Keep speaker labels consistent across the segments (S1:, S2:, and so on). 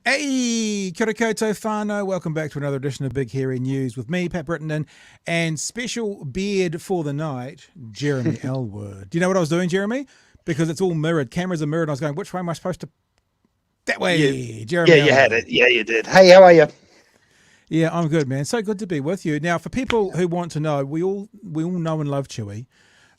S1: Hey, kia ora koutou whānau. Welcome back to another edition of Big Hairy News with me, Pat Brittenden, and special beard for the night, Jeremy Elwood. Do you know what I was doing, Jeremy? Because it's all mirrored. Cameras are mirrored. And I was going, which way am I supposed to? That way,
S2: Yeah.
S1: Jeremy
S2: Yeah, you
S1: Elwood.
S2: had it. Yeah, you did. Hey, how are you?
S1: Yeah, I'm good, man. So good to be with you. Now, for people who want to know, we all know and love Chewy,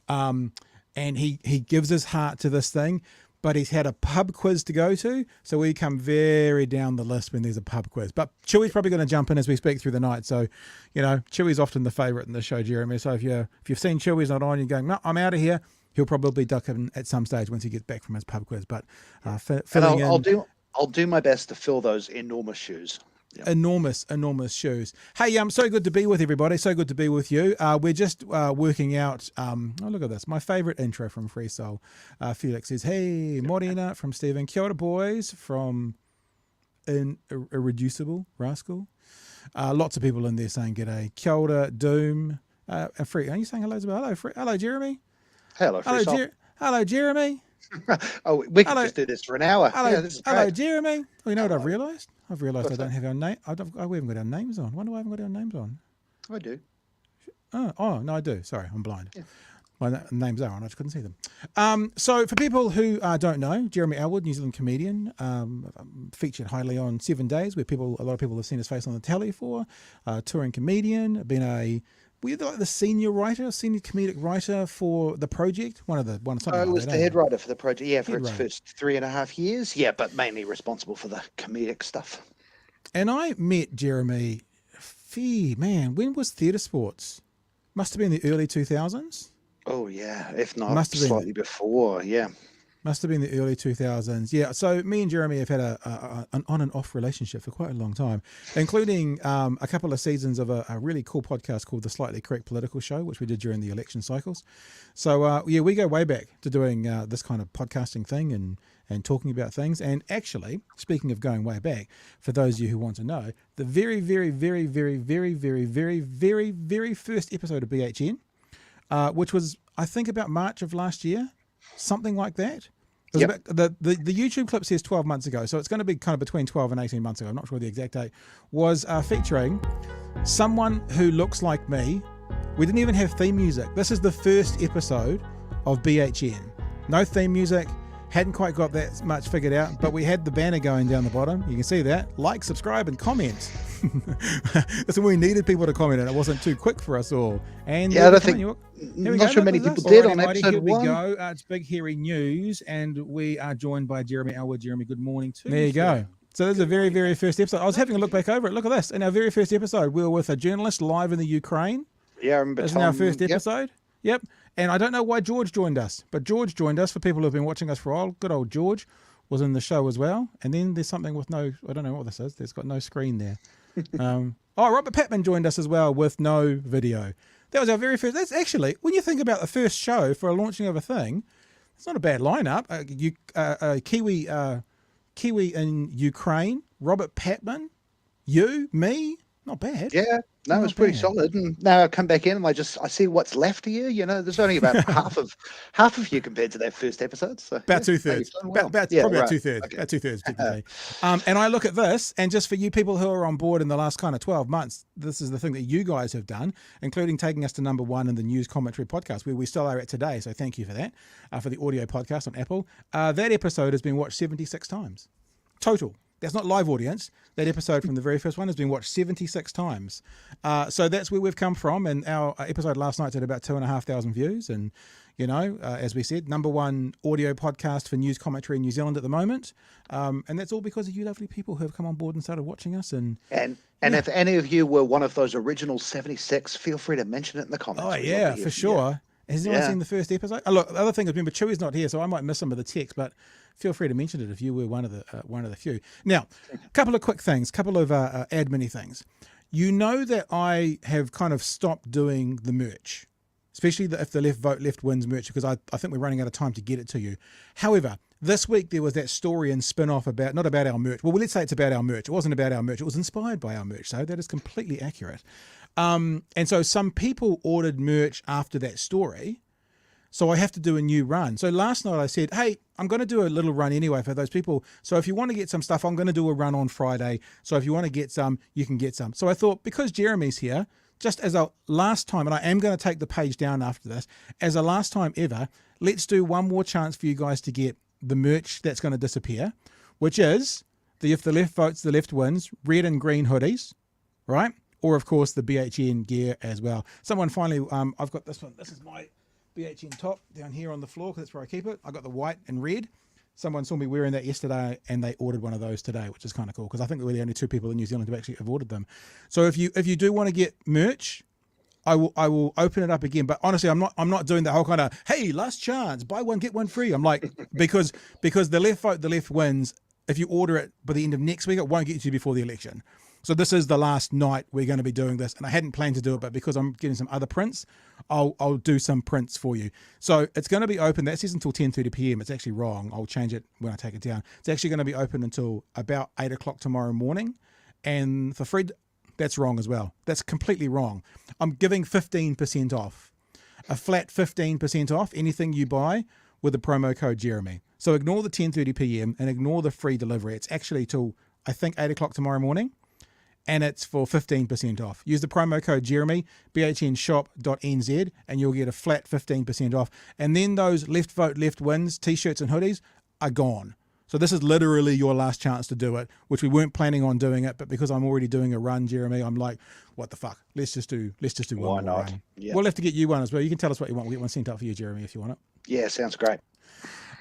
S1: and he gives his heart to this thing. But he's had a pub quiz to go to, so we come very down the list when there's a pub quiz. But Chewy's probably going to jump in as we speak through the night. So, you know, Chewy's often the favourite in the show, Jeremy. So if you've seen Chewy's not on, you're going, no, I'm out of here. He'll probably duck in at some stage once he gets back from his pub quiz. But
S2: I'll do my best to fill those enormous shoes. Yep.
S1: Enormous shoes. Hey, so good to be with everybody. So good to be with you. We're just working out. Oh, look at this. My favourite intro from Free Soul. Felix says, "Hey, Morena from Stephen. Kia ora, boys from Irreducible Rascal." Lots of people in there saying g'day. Kia ora, Doom. Free. Are you saying hello as well? Hello, Jeremy.
S2: Hello, Free Soul.
S1: Hello, Jeremy.
S2: Oh, we could just do this for an hour.
S1: Hello, Jeremy. Well, you know what I've realised? I don't have our name. We haven't got our names on. Why do I haven't got our names on?
S2: I do.
S1: Oh, no, I do. Sorry, I'm blind. Yeah. My names are on. I just couldn't see them. So for people who don't know, Jeremy Elwood, New Zealand comedian, featured highly on 7 Days, where a lot of people have seen his face on the telly for. Touring comedian, were you like the senior comedic writer for the project? I
S2: was the head writer for the project. Yeah, for its first 3.5 years. Yeah, but mainly responsible for the comedic stuff.
S1: And I met Jeremy. When was Theatre Sports? Must have been the early 2000s.
S2: Oh yeah, if not slightly before. Yeah.
S1: Must have been the early 2000s. Yeah, so me and Jeremy have had an on and off relationship for quite a long time, including a couple of seasons of a really cool podcast called The Slightly Correct Political Show, which we did during the election cycles. So, we go way back to doing this kind of podcasting thing and talking about things. And actually, speaking of going way back, for those of you who want to know, the very, very, very, very, very, very, very, very, very first episode of BHN, which was, I think, about March of last year, something like that. Yep. The YouTube clip says 12 months ago, so it's going to be kind of between 12 and 18 months ago. I'm not sure the exact date. Was featuring someone who looks like me. We didn't even have theme music. This is the first episode of BHN. No theme music. Hadn't quite got that much figured out, but we had the banner going down the bottom. You can see that. Like, subscribe, and comment. That's when we needed people to comment, and it wasn't too quick for us all. And
S2: yeah, I don't think. Not sure many people did on episode 1.
S1: Here we go. It's Big Hairy News, and we are joined by Jeremy Elwood. Jeremy, good morning to you. There you go. So this is the very, very first episode. I was having a look back over it. Look at this. In our very first episode, we were with a journalist live in the Ukraine.
S2: Yeah, I remember.
S1: This is our first episode. Yep. And I don't know why George joined us, but George joined us. For people who've been watching us for a while, good old George was in the show as well. And then there's something with I don't know what this is. There's got no screen there. Robert Patman joined us as well with no video. That was our very first. That's actually, when you think about the first show for a launching of a thing, it's not a bad lineup. Kiwi in Ukraine, Robert Patman, you, me, not bad.
S2: Yeah. No, it was pretty solid. And now I come back in and I see what's left of you. You know, there's only about half of you compared to that first episode. So
S1: about 2/3. About 2/3. Okay. About 2/3 technically. And I look at this, and just for you people who are on board in the last kind of 12 months, this is the thing that you guys have done, including taking us to number 1 in the news commentary podcast, where we still are at today. So thank you for that, for the audio podcast on Apple. That episode has been watched 76 times total. That's not live audience. That episode from the very first one has been watched 76 times. So that's where we've come from. And our episode last night had about 2,500 views. And, as we said, #1 audio podcast for news commentary in New Zealand at the moment. And that's all because of you lovely people who have come on board and started watching us. And
S2: if any of you were one of those original 76, feel free to mention it in the comments.
S1: Oh, yeah, for sure. Has anyone seen the first episode? Oh, look, the other thing is, remember, Chewy's not here, so I might miss some of the text, but feel free to mention it if you were one of the few. Now, a couple of quick things, couple of admin things. You know that I have kind of stopped doing the merch, especially if the left vote, left wins merch, because I think we're running out of time to get it to you. However, this week there was that story and spin-off not about our merch. Well, let's say it's about our merch. It wasn't about our merch. It was inspired by our merch. So that is completely accurate. And so some people ordered merch after that story. So I have to do a new run. So last night I said, hey, I'm going to do a little run anyway for those people. So if you want to get some stuff, I'm going to do a run on Friday. So if you want to get some, you can get some. So I thought, because Jeremy's here, just as a last time, and I am going to take the page down after this, as a last time ever, let's do one more chance for you guys to get the merch that's going to disappear, which is if the left votes, the left wins, red and green hoodies, right? Or, of course, the BHN gear as well. Someone finally, I've got this one. This is my BHN top down here on the floor, because that's where I keep it. I got the white and red. Someone saw me wearing that yesterday, and they ordered one of those today, which is kind of cool, because I think we're the only 2 people in New Zealand who actually have ordered them. So if you do want to get merch, I will open it up again. But honestly, I'm not doing the whole kind of, hey, last chance, buy one get one free. I'm like, because the left vote, the left wins. If you order it by the end of next week, it won't get to you before the election. So this is the last night we're going to be doing this, and I hadn't planned to do it, but because I'm getting some other prints, I'll do some prints for you. So it's going to be open. That says until 10:30 p.m. It's actually wrong. I'll change it when I take it down. It's actually going to be open until about 8 o'clock tomorrow morning, and for Fred, that's wrong as well. That's completely wrong. I'm giving 15% off, a flat 15% off anything you buy with the promo code Jeremy. So ignore the 10:30 p.m. and ignore the free delivery. It's actually till, I think, 8 o'clock tomorrow morning. And it's for 15% off. Use the promo code Jeremy, bhnshop.nz, and you'll get a flat 15% off. And then those left vote, left wins t-shirts and hoodies are gone. So this is literally your last chance to do it, which we weren't planning on doing it, but because I'm already doing a run, Jeremy, I'm like, what the fuck? Let's just do one more run. Yeah. We'll have to get you one as well. You can tell us what you want. We'll get one sent out for you, Jeremy, if you want it.
S2: Yeah, sounds great.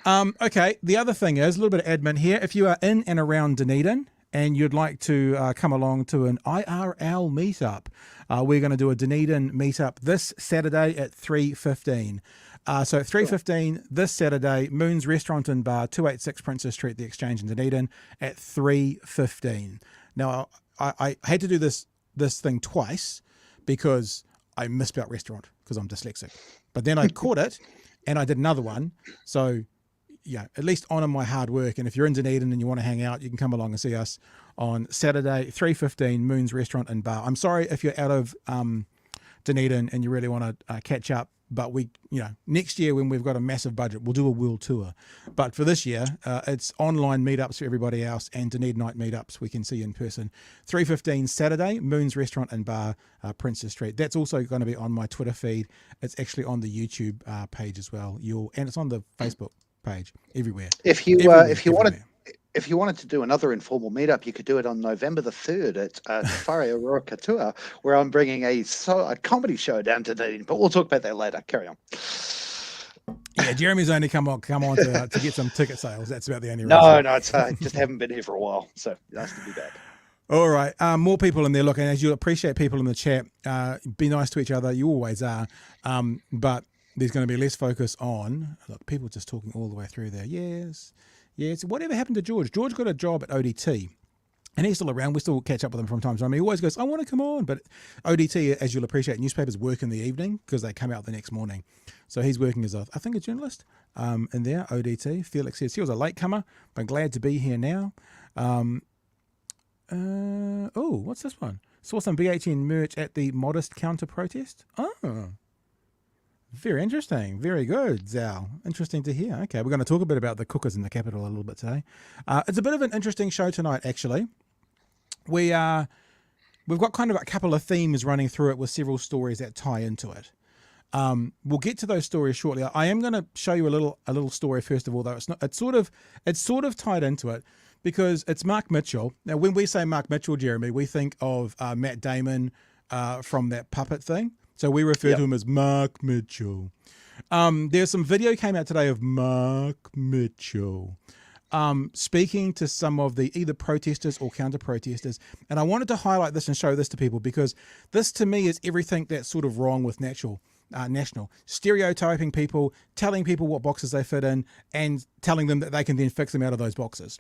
S1: Okay, the other thing is a little bit of admin here. If you are in and around Dunedin, and you'd like to come along to an IRL meetup, we're going to do a Dunedin meetup this Saturday at 3:15. So at 3:15 this Saturday, Moon's Restaurant and Bar, 286 Princess Street, the Exchange in Dunedin, at 3:15. Now, I had to do this thing twice because I misspelled restaurant because I'm dyslexic. But then I caught it and I did another one. So yeah, at least honour my hard work. And if you're in Dunedin and you want to hang out, you can come along and see us on Saturday, 3:15, Moon's Restaurant and Bar. I'm sorry if you're out of Dunedin and you really want to catch up, but next year when we've got a massive budget, we'll do a world tour. But for this year, it's online meetups for everybody else and Dunedinite meetups we can see in person. 3:15 Saturday, Moon's Restaurant and Bar, Princess Street. That's also going to be on my Twitter feed. It's actually on the YouTube page as well. And it's on the Facebook page, everywhere.
S2: If you wanted to do another informal meetup, you could do it on November the 3rd at Whare Aurora Katua, where I'm bringing a comedy show down to Dunedin. But we'll talk about that later. Carry on.
S1: Yeah, Jeremy's only come on to get some ticket sales. That's about the only reason.
S2: No, it's just haven't been here for a while, so nice to be back.
S1: All right, more people in there. Look, and as you appreciate people in the chat, be nice to each other. You always are, but there's going to be less focus on, look, people just talking all the way through there. Yes. Whatever happened to George? George got a job at ODT, and he's still around. We still catch up with him from time to time. He always goes, I want to come on. But ODT, as you'll appreciate, newspapers work in the evening because they come out the next morning. So he's working as, I think, a journalist in there, ODT. Felix says he was a latecomer, but glad to be here now. What's this one? Saw some BHN merch at the Modest Counter protest. Oh. Very interesting. Very good, Zhao. Interesting to hear. Okay, we're going to talk a bit about the cookers in the capital a little bit today. It's a bit of an interesting show tonight, actually. We've got kind of a couple of themes running through it with several stories that tie into it. We'll get to those stories shortly. I am going to show you a little story first of all, though. It's sort of tied into it because it's Mark Mitchell. Now, when we say Mark Mitchell, Jeremy, we think of Matt Damon from that puppet thing. So we refer to him as Mark Mitchell. There's some video came out today of Mark Mitchell speaking to some of the either protesters or counter-protesters. And I wanted to highlight this and show this to people because this to me is everything that's sort of wrong with national. Stereotyping people, telling people what boxes they fit in, and telling them that they can then fix them out of those boxes.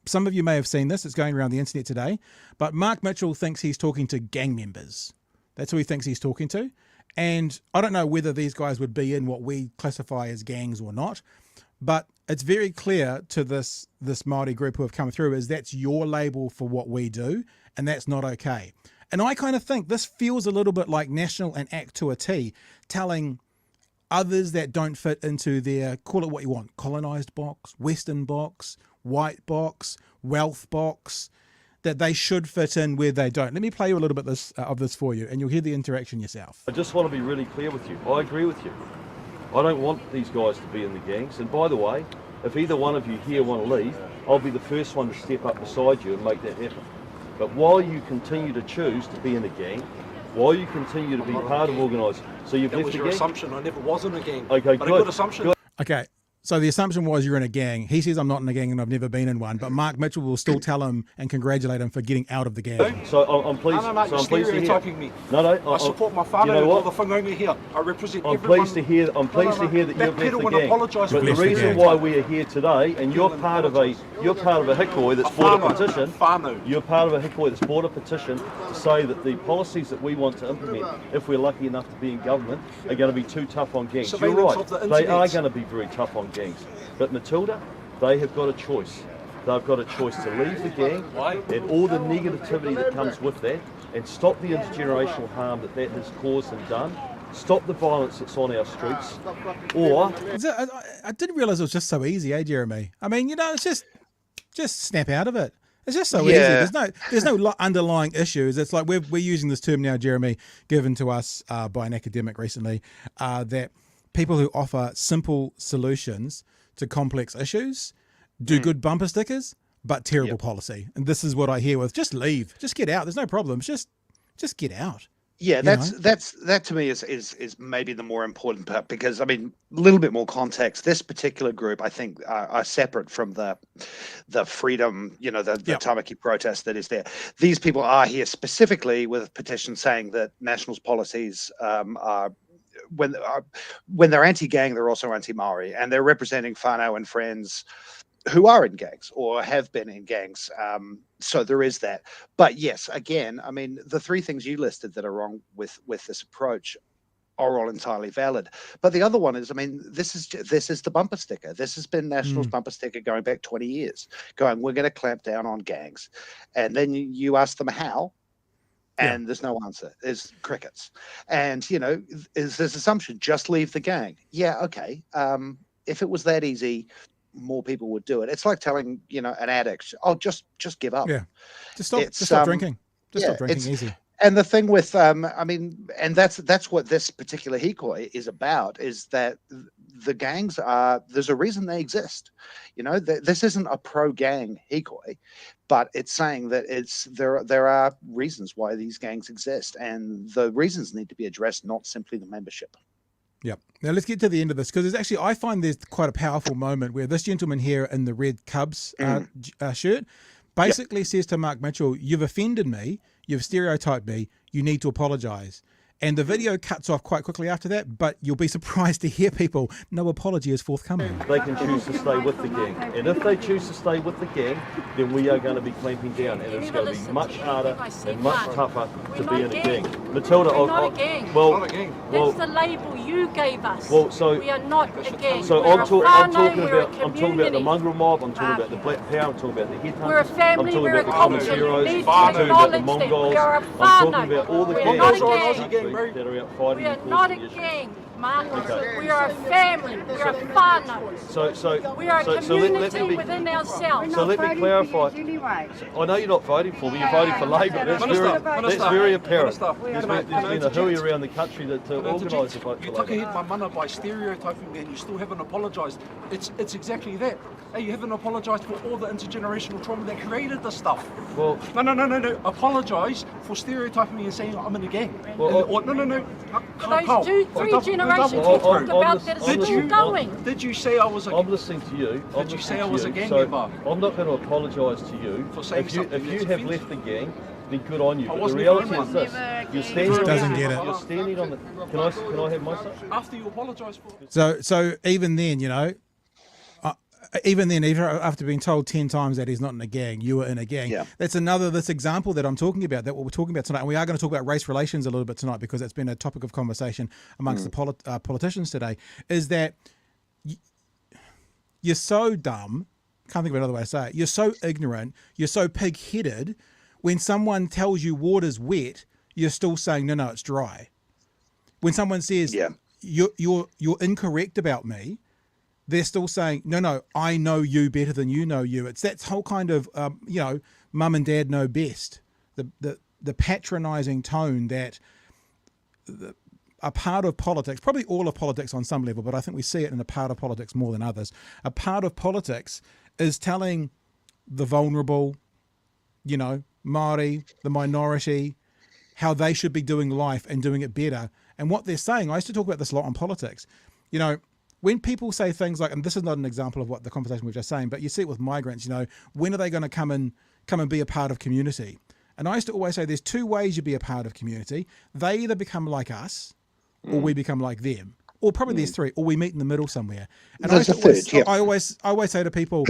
S1: Some of you may have seen this. It's going around the internet today. But Mark Mitchell thinks he's talking to gang members. That's who he thinks he's talking to. And I don't know whether these guys would be in what we classify as gangs or not. But it's very clear to this Māori group who have come through is that's your label for what we do, and that's not okay. And I kind of think this feels a little bit like National and ACT to a T, telling others that don't fit into their, call it what you want, colonised box, Western box, white box, wealth box, that they should fit in where they don't. Let me play you a little bit of this for you, and you'll hear the interaction yourself.
S3: I just want to be really clear with you. I agree with you. I don't want these guys to be in the gangs. And by the way, if either one of you here want to leave, I'll be the first one to step up beside you and make that happen. But while you continue to choose to be in a gang, while you continue to be part of organised, so you've left the gang?
S4: That was your assumption. I never was in a gang.
S3: Okay,
S4: but
S3: good.
S4: a good assumption.
S3: Good.
S1: Okay, so the assumption was you're in a gang. He says I'm not in a gang and I've never been in one, but Mark Mitchell will still tell him and congratulate him for getting out of the gang.
S3: So I'm pleased.
S4: No,
S3: so
S4: you're
S3: I'm pleased to hear.
S4: stereotyping me.
S3: No,
S4: I support my father and all the whangaunga here. I represent
S3: I'm
S4: everyone.
S3: pleased to hear that you've left the gang.
S4: Apologise
S3: But the reason why we are here today, and you're part of a hikoi that's brought a petition. You're part of a hikoi that's brought a petition to say that the policies that we want to implement, if we're lucky enough to be in government, are going to be too tough on gangs. You're right. They are going to be very tough on gangs. But Matilda, they have got a choice. They've got a choice to leave the gang and all the negativity that comes with that, and stop the intergenerational harm that has caused and done. Stop the violence that's on our streets. Or
S1: I didn't realise it was just so easy, Jeremy? I mean, it's just snap out of it. It's just so easy. There's no underlying issues. It's like we're using this term now, Jeremy, given to us by an academic recently, that people who offer simple solutions to complex issues do good bumper stickers, but terrible policy. And this is what I hear with just leave, just get out. There's no problems. Just get out.
S2: Yeah, that to me is maybe the more important part, because I mean, a little bit more context. This particular group, I think, are separate from the freedom, the Tamaki protest that is there. These people are here specifically with a petition saying that National's policies are. When they're anti-gang, they're also anti-Maori, and they're representing whānau and friends who are in gangs or have been in gangs. So there is that. But yes, again, I mean, the three things you listed that are wrong with this approach are all entirely valid. But the other one is, I mean, this is the bumper sticker. This has been National's bumper sticker going back 20 years, going, we're going to clamp down on gangs. And then you ask them how. And there's no answer. There's crickets. And, is this assumption, just leave the gang? Yeah, okay. If it was that easy, more people would do it. It's like telling, an addict, oh, just give up.
S1: Yeah. Just stop drinking. Stop drinking, easy.
S2: And the thing with, and that's what this particular hikoi is about, is that the gangs there's a reason they exist. This isn't a pro-gang hikoi, but it's saying that there are reasons why these gangs exist, and the reasons need to be addressed, not simply the membership.
S1: Yep. Now let's get to the end of this, because I find there's quite a powerful moment where this gentleman here in the red Cubs shirt basically says to Mark Mitchell, you've offended me, you've stereotyped me, you need to apologise. And the video cuts off quite quickly after that, but you'll be surprised to hear people, no apology is forthcoming.
S3: They can choose to stay with the gang. And if they choose to stay with the gang, then we are going to be clamping down. And it's going to be much harder and much tougher to be in a gang. Matilda,
S5: we're not a gang.
S3: Well,
S5: that's the label you gave us.
S3: Well, so
S5: we are not a gang.
S3: So
S5: I'm
S3: talking about the mongrel mob, I'm talking about the black power, I'm talking about the headhunters.
S5: We're a family, we're a culture. You need to
S3: I'm talking about the
S5: acknowledge that
S3: Mongols.
S5: we are a
S3: I'm talking
S5: whānau.
S3: about all the
S5: We are not a
S3: gangs
S5: gang.
S3: that are out fighting.
S5: We are not a gang. Mark.
S3: Okay.
S5: We are a family. We are a whānau. We are a community within ourselves.
S3: So let me clarify. I know you're not voting for me, you're voting for Labour. That's very apparent. There's been a hui around the country to organise a vote for
S4: You took
S3: Labour.
S4: ahead my mana by stereotyping me and you still haven't apologised. It's exactly that. Hey, you haven't apologised for all the intergenerational trauma that created this stuff.
S3: Well,
S4: No. Apologise for stereotyping me and saying I'm in a gang.
S3: Well,
S4: No.
S5: Those 2-3 generations we talked about that are still going.
S4: Did you say I was a gang?
S3: I'm listening to you.
S4: Did you say I was a gang
S3: so
S4: member?
S3: I'm not going to apologise to you.
S4: For saying
S3: if
S4: something
S3: you
S4: that's
S3: have
S4: offensive.
S3: left the gang, then good on you.
S4: I
S3: But the
S4: wasn't
S3: reality
S4: even
S3: is
S4: one.
S3: this: you're standing.
S1: Doesn't get it.
S3: You're standing on the. Can I have my say?
S4: After you apologise for it.
S1: So even then, even after being told 10 times that he's not in a gang, you were in a gang.
S2: Yeah.
S1: That's this example that I'm talking about, that what we're talking about tonight. And we are going to talk about race relations a little bit tonight because it's been a topic of conversation amongst the politicians today, is that you're so dumb, can't think of another way to say it, you're so ignorant, you're so pig-headed, when someone tells you water's wet, you're still saying, no, it's dry. When someone says, you're incorrect about me, they're still saying, no, I know you better than you know you. It's that whole kind of, mum and dad know best. The patronising tone that a part of politics, probably all of politics on some level, but I think we see it in a part of politics more than others. A part of politics is telling the vulnerable, Māori, the minority, how they should be doing life and doing it better. And what they're saying, I used to talk about this a lot on politics, when people say things like, and this is not an example of what the conversation we were just saying, but you see it with migrants, when are they going to come and be a part of community? And I used to always say there's two ways you be a part of community. They either become like us or we become like them. Or probably there's three, or we meet in the middle somewhere. And I always say to people,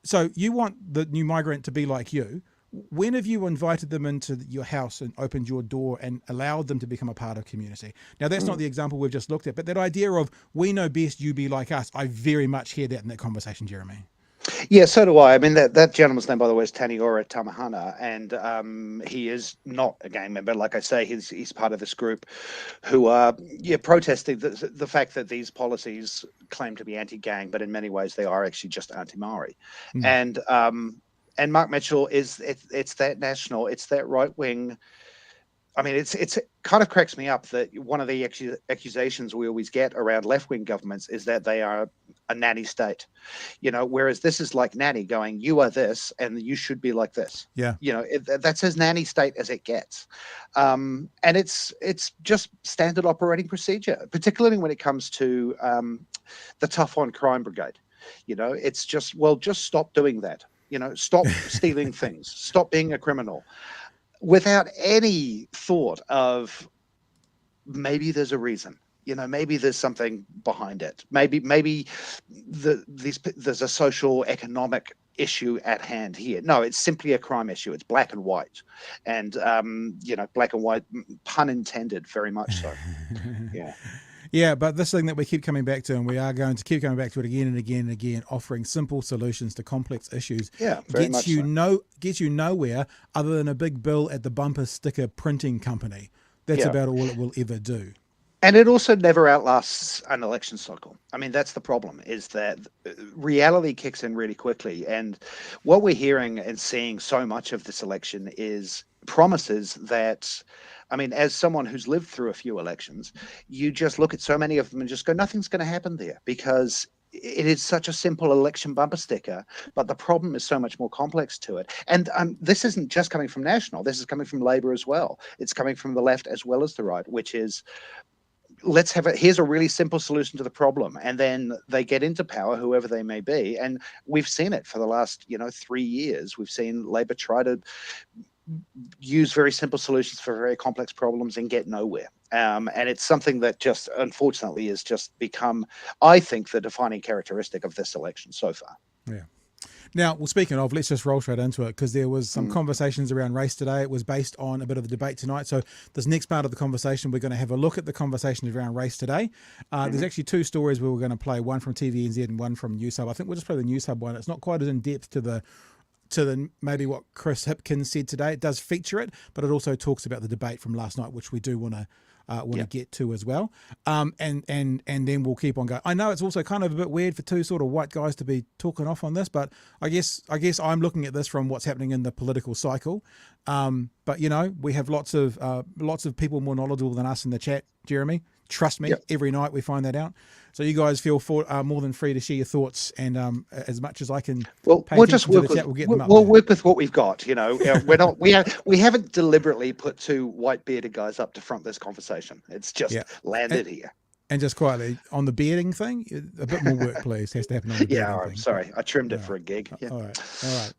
S1: so you want the new migrant to be like you. When have you invited them into your house and opened your door and allowed them to become a part of community? Now, that's not the example we've just looked at, but that idea of we know best, you be like us, I very much hear that in that conversation, Jeremy.
S2: Yeah, so do I. I mean, that gentleman's name, by the way, is Taniora Tamahana, and he is not a gang member. Like I say, he's part of this group who are protesting the fact that these policies claim to be anti-gang, but in many ways they are actually just anti-Maori. And Mark Mitchell it's that national, it's that right wing. I mean, it kind of cracks me up that one of the accusations we always get around left wing governments is that they are a nanny state, whereas this is like nanny going, you are this and you should be like this.
S1: Yeah.
S2: That's as nanny state as it gets. And it's just standard operating procedure, particularly when it comes to the tough on crime brigade. It's just stop doing that. Stop stealing things, stop being a criminal, without any thought of maybe there's a reason, maybe there's something behind it. Maybe there's a social economic issue at hand here. No, it's simply a crime issue. It's black and white, and black and white, pun intended, very much so. Yeah.
S1: Yeah, but this thing that we keep coming back to, and we are going to keep coming back to it again and again and again, offering simple solutions to complex issues, gets you nowhere other than a big bill at the bumper sticker printing company. That's about all it will ever do.
S2: And it also never outlasts an election cycle. I mean, that's the problem, is that reality kicks in really quickly. And what we're hearing and seeing so much of this election is promises that, I mean, as someone who's lived through a few elections, you just look at so many of them and just go, nothing's going to happen there, because it is such a simple election bumper sticker, but the problem is so much more complex to it. And this isn't just coming from National. This is coming from Labour as well. It's coming from the left as well as the right, which is, here's a really simple solution to the problem. And then they get into power, whoever they may be. And we've seen it for the last, 3 years. We've seen Labour try to use very simple solutions for very complex problems and get nowhere. And it's something that just, unfortunately, has just become, I think, the defining characteristic of this election so far.
S1: Yeah. Now, well, speaking of, let's just roll straight into it, because there was some conversations around race today. It was based on a bit of a debate tonight. So this next part of the conversation, we're going to have a look at the conversations around race today. There's actually two stories we were going to play, one from TVNZ and one from News Hub. I think we'll just play the News Hub one. It's not quite as in depth to the maybe what Chris Hipkins said today. It does feature it, but it also talks about the debate from last night, which we do want to want to get to as well. And then we'll keep on going. I know it's also kind of a bit weird for two sort of white guys to be talking off on this, but I guess I'm looking at this from what's happening in the political cycle. But we have lots of people more knowledgeable than us in the chat, Jeremy. Trust me, every night we find that out. So you guys feel more than free to share your thoughts, and as much as I can.
S2: We'll just work with. We'll work with what we've got. We're not. We haven't deliberately put two white bearded guys up to front this conversation. It's just landed here.
S1: And just quietly on the bearding thing, a bit more work, please, has to happen on the bearding
S2: all right.
S1: thing.
S2: Sorry, I trimmed it for a gig. Yeah.
S1: All right.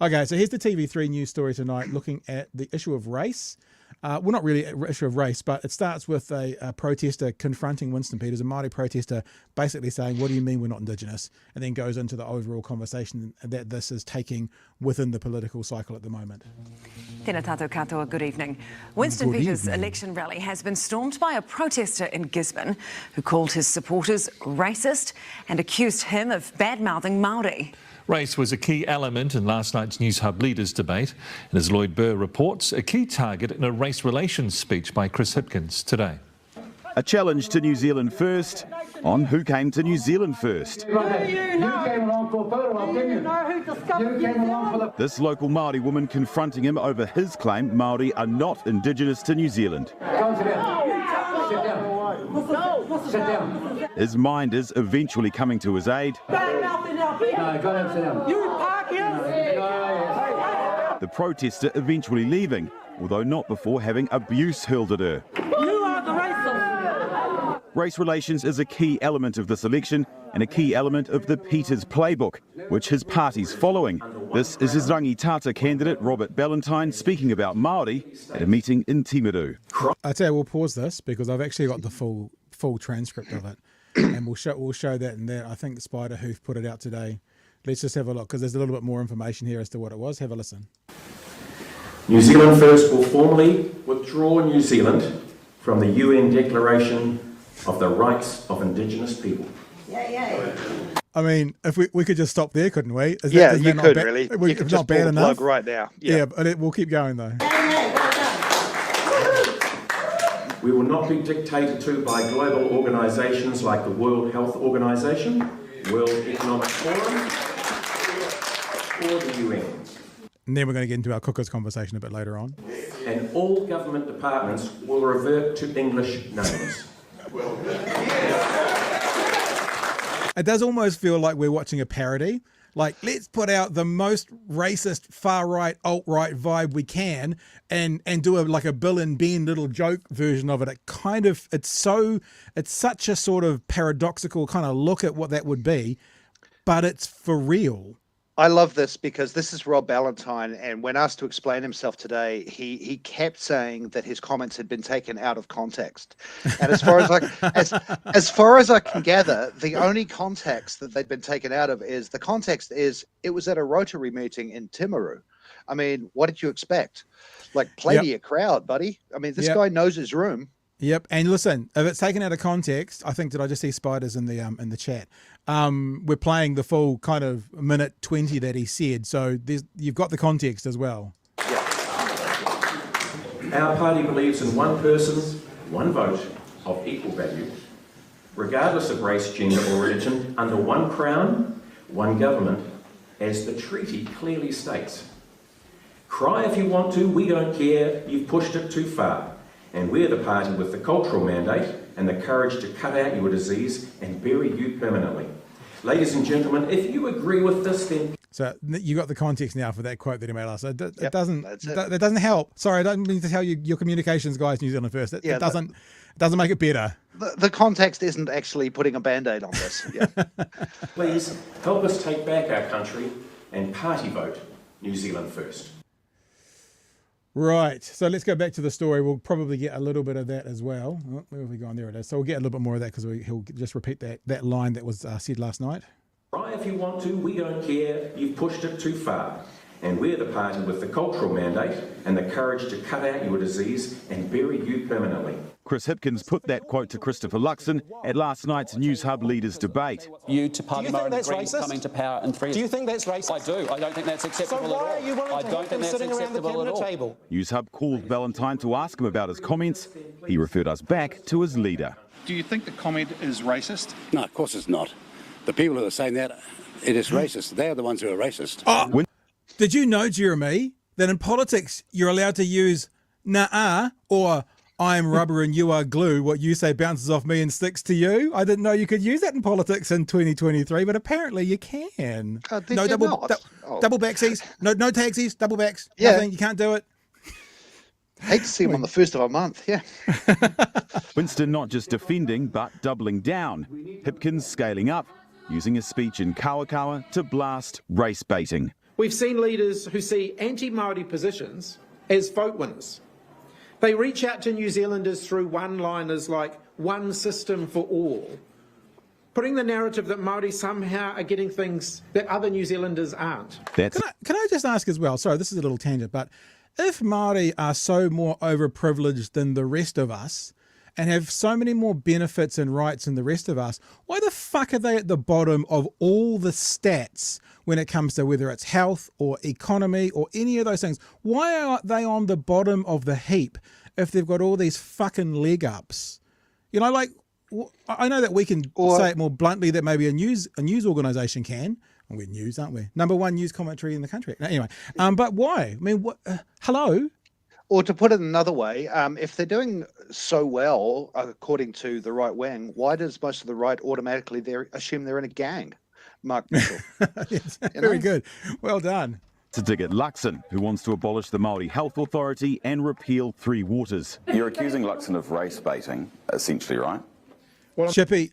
S1: Okay, so here's the TV3 news story tonight, looking at the issue of race. Well, not really an issue of race, but it starts with a protester confronting Winston Peters, a Māori protester, basically saying, what do you mean we're not Indigenous? And then goes into the overall conversation that this is taking within the political cycle at the moment.
S6: Tēnā tātou katoa, good evening. Winston Peters' election rally has been stormed by a protester in Gisborne who called his supporters racist and accused him of bad-mouthing Māori.
S7: Race was a key element in last night's News Hub Leaders debate, and as Lloyd Burr reports, a key target in a race relations speech by Chris Hipkins today.
S8: A challenge to New Zealand first on who came to New Zealand first. This local Māori woman confronting him over his claim Māori are not Indigenous to New Zealand. His mind is eventually coming to his aid. The protester eventually leaving, although not before having abuse hurled at her. Race relations is a key element of this election and a key element of the Peters playbook, which his party's following. This is his Rangitata candidate, Robert Ballantyne, speaking about Māori at a meeting in Timaru.
S1: I tell you, we'll pause this because I've actually got the full transcript of it, and we'll show that and that. I think Spider Hoof put it out today. Let's just have a look because there's a little bit more information here as to what it was. Have a listen.
S9: New Zealand First will formally withdraw New Zealand from the UN Declaration of the Rights of Indigenous People.
S1: I mean, if we could just stop there, couldn't we?
S2: You could really. You could just
S1: not bad
S2: pull the
S1: enough
S2: plug right now.
S1: Yeah, but we'll keep going though.
S9: We will not be dictated to by global organisations like the World Health Organisation, World Economic Forum, or the UN.
S1: And then we're going to get into our cookers conversation a bit later on.
S9: And all government departments will revert to English names.
S1: It does almost feel like we're watching a parody. Like, let's put out the most racist, far-right, alt-right vibe we can and do a Bill and Ben little joke version of it. It's such a sort of paradoxical kind of look at what that would be, but it's for real.
S2: I love this because this is Rob Ballantyne, and when asked to explain himself today, he kept saying that his comments had been taken out of context. And as far as I can gather, the only context that they'd been taken out of is it was at a Rotary meeting in Timaru. I mean, what did you expect? Like, play to your crowd, buddy. I mean, this guy knows his room.
S1: Yep, and listen, if it's taken out of context, I think, did I just see Spiders in the chat? We're playing the full kind of minute 20 that he said, so you've got the context as well.
S9: Our party believes in one person, one vote of equal value, regardless of race, gender or religion, under one crown, one government, as the treaty clearly states. Cry if you want to, we don't care, you've pushed it too far. And we're the party with the cultural mandate and the courage to cut out your disease and bury you permanently. Ladies and gentlemen, if you agree with this, then...
S1: So you got the context now for that quote that he made last. That doesn't help. Sorry, I don't mean to tell you your communications guys, New Zealand First. It doesn't make it better.
S2: The context isn't actually putting a Band-Aid on this. Yeah.
S9: Please help us take back our country and party vote New Zealand First.
S1: Right, so let's go back to the story. We'll probably get a little bit of that as well. Oh, where have we gone? There it is. So we'll get a little bit more of that because he'll just repeat that line that was said last night.
S9: Cry if you want to, we don't care, you've pushed it too far. And we're the party with the cultural mandate and the courage to cut out your disease and bury you permanently.
S8: Chris Hipkins put that quote to Christopher Luxon at last night's News Hub Leaders debate.
S10: You to Party Maori and the Greens coming to power in 3 years.
S11: Do you think that's racist?
S10: I do. I don't think that's acceptable
S11: so
S10: at all.
S11: why are you willing to have them sitting around the cabinet table?
S8: News Hub called Valentine to ask him about his comments. He referred us back to his leader.
S12: Do you think the comment is racist?
S13: No, of course it's not. The people who are saying that, it is racist. They are the ones who are racist.
S1: Did you know, Jeremy, that in politics you're allowed to use nah or I'm rubber and you are glue, what you say bounces off me and sticks to you? I didn't know you could use that in politics in 2023, but apparently you can. No double backsies, no taxis, double backs, nothing, you can't do it.
S2: Hate to see him on the first of a month, yeah.
S8: Winston not just defending, but doubling down. Hipkins scaling up, using a speech in Kawakawa to blast race baiting.
S14: We've seen leaders who see anti-Maori positions as vote winners. They reach out to New Zealanders through one-liners like one system for all, putting the narrative that Maori somehow are getting things that other New Zealanders aren't.
S1: Can I just ask as well, sorry, this is a little tangent, but if Maori are so more overprivileged than the rest of us and have so many more benefits and rights than the rest of us, why the fuck are they at the bottom of all the stats when it comes to whether it's health or economy or any of those things? Why are they on the bottom of the heap if they've got all these fucking leg ups? You know, like, I know that we can say it more bluntly that maybe a news organisation can. And we're news, aren't we? Number one news commentary in the country. Anyway, but why? I mean, hello?
S2: Or to put it another way, if they're doing so well, according to the right wing, why does most of the right automatically assume they're in a gang? Mark Mitchell.
S1: Yes, very good. Well done.
S8: To dig at Luxon, who wants to abolish the Māori Health Authority and repeal Three Waters.
S15: You're accusing Luxon of race baiting, essentially, right?
S1: Well, Chippy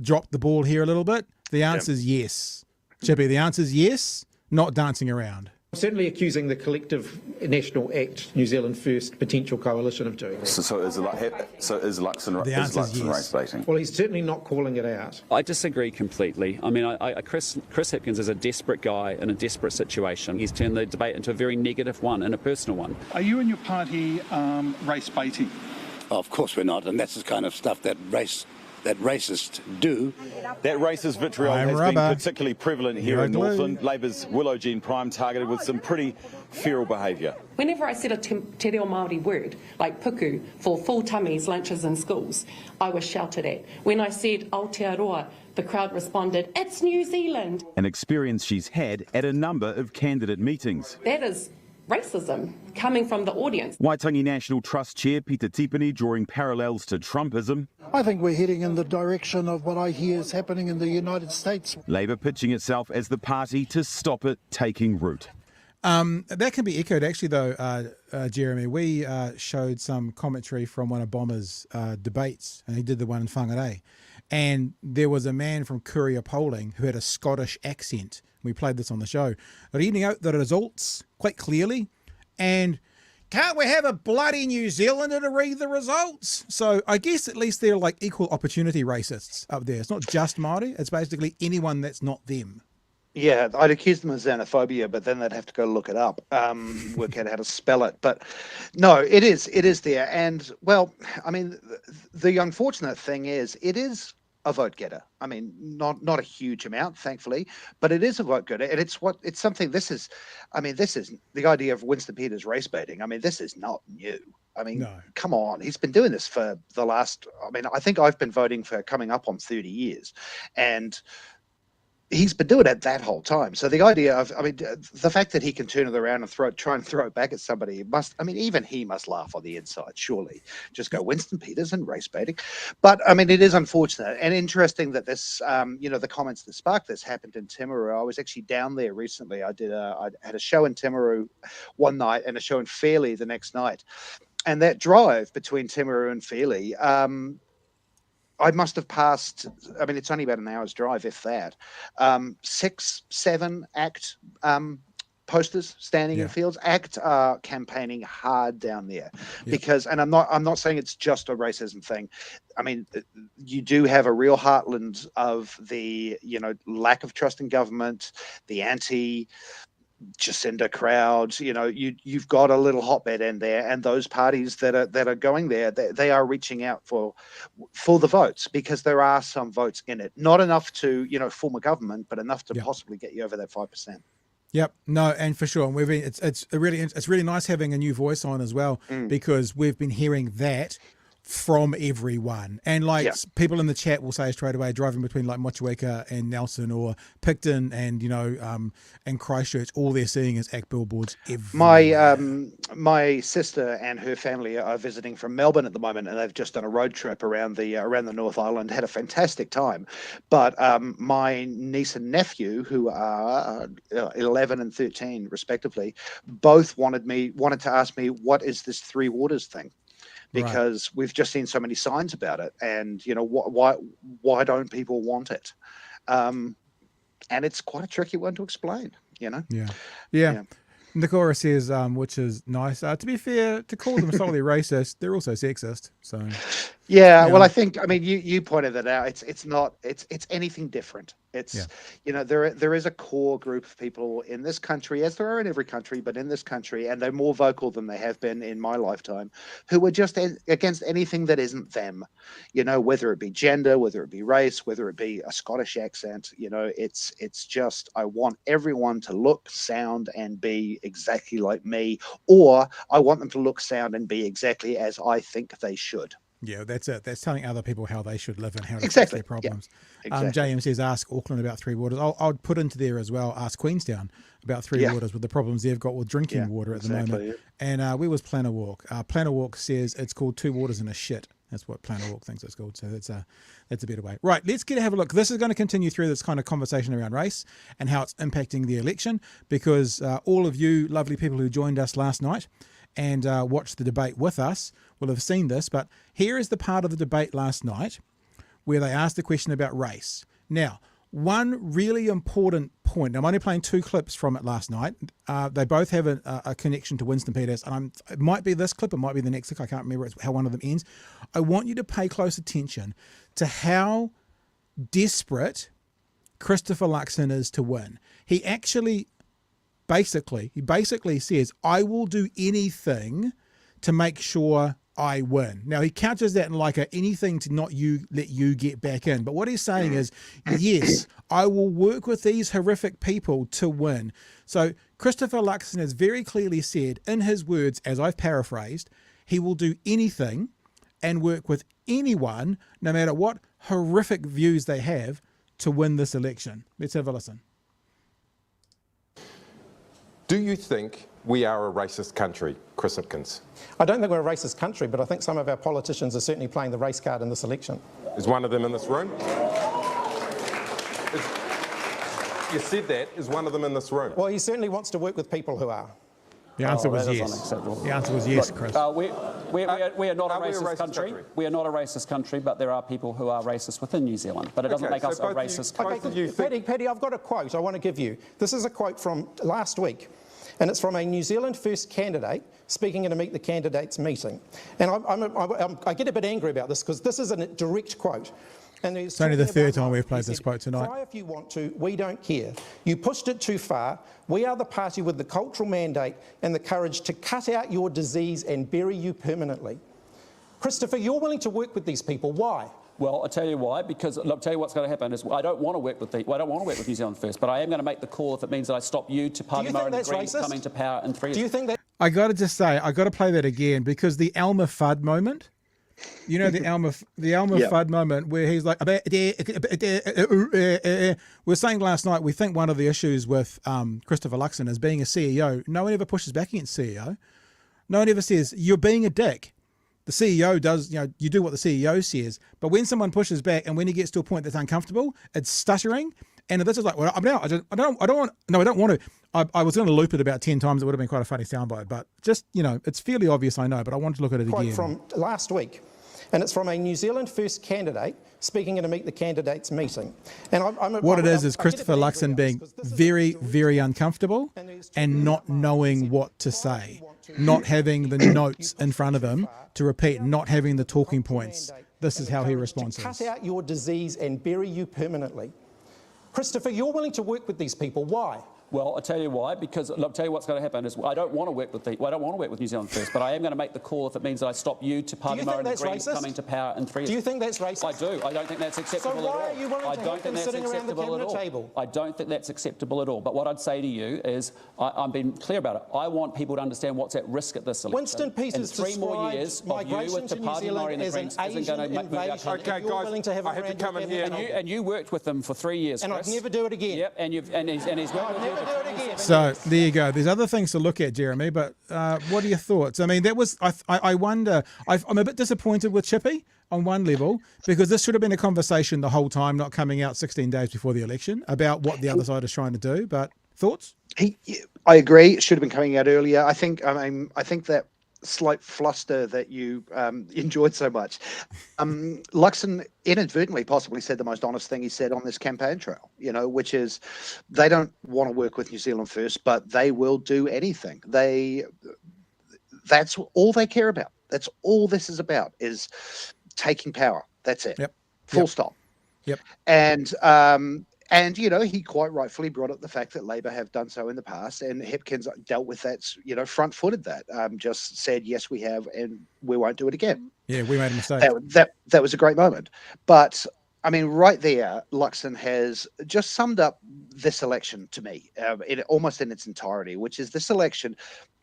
S1: dropped the ball here a little bit. The answer is yes. Chippy, the answer is yes, not dancing around.
S14: I'm certainly accusing the collective National Act, New Zealand First potential coalition of doing this.
S15: So is Luxon race baiting?
S14: Well, he's certainly not calling it out.
S10: I disagree completely. I mean, Chris Hipkins is a desperate guy in a desperate situation. He's turned the debate into a very negative one and a personal one.
S12: Are you and your party race baiting?
S13: Oh, of course we're not, and that's the kind of stuff that racists do.
S8: That racist vitriol has been particularly prevalent here in Northland. Labour's Willow Jean Prime targeted with some pretty feral behaviour.
S16: Whenever I said a te reo Māori word, like puku, for full tummies, lunches in schools, I was shouted at. When I said Aotearoa, the crowd responded, "It's New Zealand."
S8: An experience she's had at a number of candidate meetings.
S16: That is racism coming from the audience.
S8: Waitangi National Trust Chair Peter Tipene drawing parallels to Trumpism.
S17: I think we're heading in the direction of what I hear is happening in the United States.
S8: Labour pitching itself as the party to stop it taking root.
S1: That can be echoed, actually, though, Jeremy. We showed some commentary from one of Bomber's debates, and he did the one in Whangarei. And there was a man from Courier Polling who had a Scottish accent. We played this on the show, reading out the results quite clearly. And can't we have a bloody New Zealander to read the results? So I guess at least they're like equal opportunity racists up there. It's not just Māori. It's basically anyone that's not them.
S2: Yeah, I'd accuse them of xenophobia, but then they'd have to go look it up, work out how to spell it. But no, it is there. And, well, I mean, the unfortunate thing is it is a vote getter. I mean, not a huge amount, thankfully, but it is a vote getter. And it's something, this is the idea of Winston Peters race baiting. I mean, this is not new. I mean, Come on. He's been doing this for the last, I think I've been voting for coming up on 30 years. And he's been doing it that whole time. So the idea of, the fact that he can turn it around and try and throw it back at somebody even he must laugh on the inside, surely. Just go Winston Peters and race baiting. But it is unfortunate and interesting that this, the comments that sparked this happened in Timaru. I was actually down there recently. I had a show in Timaru one night and a show in Fairlie the next night. And that drive between Timaru and Fairlie, I must have passed, it's only about an hour's drive, if that, 6, 7 ACT posters standing in fields. ACT are campaigning hard down there because, and I'm not saying it's just a racism thing. You do have a real heartland of the, lack of trust in government, the Jacinda crowds, you've got a little hotbed in there, and those parties that are going there, they are reaching out for the votes, because there are some votes in it, not enough to form a government, but enough to possibly get you over that 5%.
S1: Yep, no, and for sure, and it's really nice having a new voice on as well, because we've been hearing that from everyone, and people in the chat will say straight away, driving between like Motueka and Nelson or Picton and and Christchurch, all they're seeing is ACT billboards everywhere.
S2: My sister and her family are visiting from Melbourne at the moment, and they've just done a road trip around the North Island, had a fantastic time. But my niece and nephew, who are 11 and 13 respectively, both wanted to ask me, what is this Three Waters thing? Because we've just seen so many signs about it, and why don't people want it? And it's quite a tricky one to explain.
S1: Yeah. Nikora says, which is nice. To be fair, to call them solely racist, they're also sexist. So
S2: well, I mean, you pointed that out. It's anything different. It's there is a core group of people in this country, as there are in every country, but in this country, and they're more vocal than they have been in my lifetime, who are just against anything that isn't them. Whether it be gender, whether it be race, whether it be a Scottish accent. It's just, I want everyone to look, sound, and be exactly like me, or I want them to look, sound, and be exactly as I think they should.
S1: Yeah, that's it. That's telling other people how they should live and how to fix their problems.
S2: Yeah, exactly.
S1: JM says, ask Auckland about Three Waters. I'll put into there as well, ask Queenstown about Three Waters with the problems they've got with drinking water at the moment. Yeah. And where was Planner Walk? Planner Walk says it's called Two Waters and a Shit. That's what Planner Walk thinks it's called. So that's a better way. Right, let's have a look. This is going to continue through this kind of conversation around race and how it's impacting the election, because all of you lovely people who joined us last night and watched the debate with us will have seen this, but here is the part of the debate last night where they asked the question about race. Now, one really important point, I'm only playing two clips from it last night. They both have a connection to Winston Peters, and it might be this clip, it might be the next clip, I can't remember how one of them ends. I want you to pay close attention to how desperate Christopher Luxon is to win. He basically says, I will do anything to make sure I win. Now, he couches that in like anything to not let you get back in. But what he's saying is, yes, I will work with these horrific people to win. So Christopher Luxon has very clearly said, in his words, as I've paraphrased, he will do anything and work with anyone, no matter what horrific views they have, to win this election. Let's have a listen.
S18: Do you think we are a racist country, Chris Hipkins?
S11: I don't think we're a racist country, but I think some of our politicians are certainly playing the race card in this election.
S18: Is one of them in this room? You said that. Is one of them in this room?
S11: Well, he certainly wants to work with people who are.
S1: The answer was yes. The answer was yes, Chris.
S10: We are not a racist country. We are not a racist country, but there are people who are racist within New Zealand. But it doesn't make us a racist country.
S11: Paddy, I've got a quote I want to give you. This is a quote from last week, and it's from a New Zealand First candidate speaking in a Meet the Candidates meeting. And I get a bit angry about this because this is a direct quote. And
S1: it's only the third time we've played this quote tonight.
S11: Try if you want to, we don't care. You pushed it too far. We are the party with the cultural mandate and the courage to cut out your disease and bury you permanently. Christopher, you're willing to work with these people. Why?
S10: Well, I'll tell you why, because I'll tell you what's going to happen is I don't want to work with New Zealand First, but I am going to make the call if it means that I stop you to Party-Maori and Greens coming to power in 3 years.
S11: Do you think that?
S1: I got to just say, I got to play that again, because the Elmer Fudd moment. You know, the Elmer Fudd moment where he's like, we're saying last night, we think one of the issues with Christopher Luxon is being a CEO. No one ever pushes back against CEO. No one ever says, you're being a dick. The CEO does, you do what the CEO says. But when someone pushes back and when he gets to a point that's uncomfortable, it's stuttering. And this is like, well, I don't want to. I was going to loop it about 10 times. It would have been quite a funny soundbite. But just, it's fairly obvious, I know, but I want to look at it again.
S11: From last week. And it's from a New Zealand First candidate speaking in a Meet the Candidates meeting. And
S1: what it is Christopher Luxon being very, very uncomfortable and not knowing what to say, not having the notes in front of him to repeat, not having the talking points. This is how he responds.
S11: To cut out your disease and bury you permanently. Christopher, you're willing to work with these people. Why?
S10: Well, I'll tell you why. Because I'll tell you what's going to happen is I don't want to work with New Zealand First, but I am going to make the call if it means that I stop you to Party Maori and the Greens coming to power in 3 years.
S11: Do you think that's racist?
S10: I do. I don't think that's acceptable at all.
S11: So why are you willing to have them sitting around the cabinet table?
S10: I don't think that's acceptable at all. But what I'd say to you is, I'm being clear about it. I want people to understand what's at risk at this election.
S11: Winston Peters
S10: in 3 more years of you with the Party Maori and the Greens isn't going to make move our country.
S11: Okay, guys, I have to come in here.
S10: And you worked with them for 3 years,
S11: and I'd never do it again.
S10: Yep, and he's worked with you.
S11: Never do it again.
S1: So there you go. There's other things to look at, Jeremy, but what are your thoughts? I mean, that was, I wonder, I'm a bit disappointed with Chippy on one level, because this should have been a conversation the whole time, not coming out 16 days before the election about what the other side is trying to do. But thoughts?
S2: I agree. It should have been coming out earlier. I think that slight fluster that you enjoyed so much. Luxon inadvertently possibly said the most honest thing he said on this campaign trail, which is they don't want to work with New Zealand First, but they will do anything. That's all they care about. That's all this is about, is taking power. That's it.
S1: Yep.
S2: Full stop.
S1: Yep.
S2: And, he quite rightfully brought up the fact that Labor have done so in the past, and Hipkins dealt with that, front-footed that, just said, yes, we have, and we won't do it again.
S1: Yeah, we made a mistake.
S2: That was a great moment. But, I mean, right there, Luxon has just summed up this election to me, almost in its entirety, which is this election.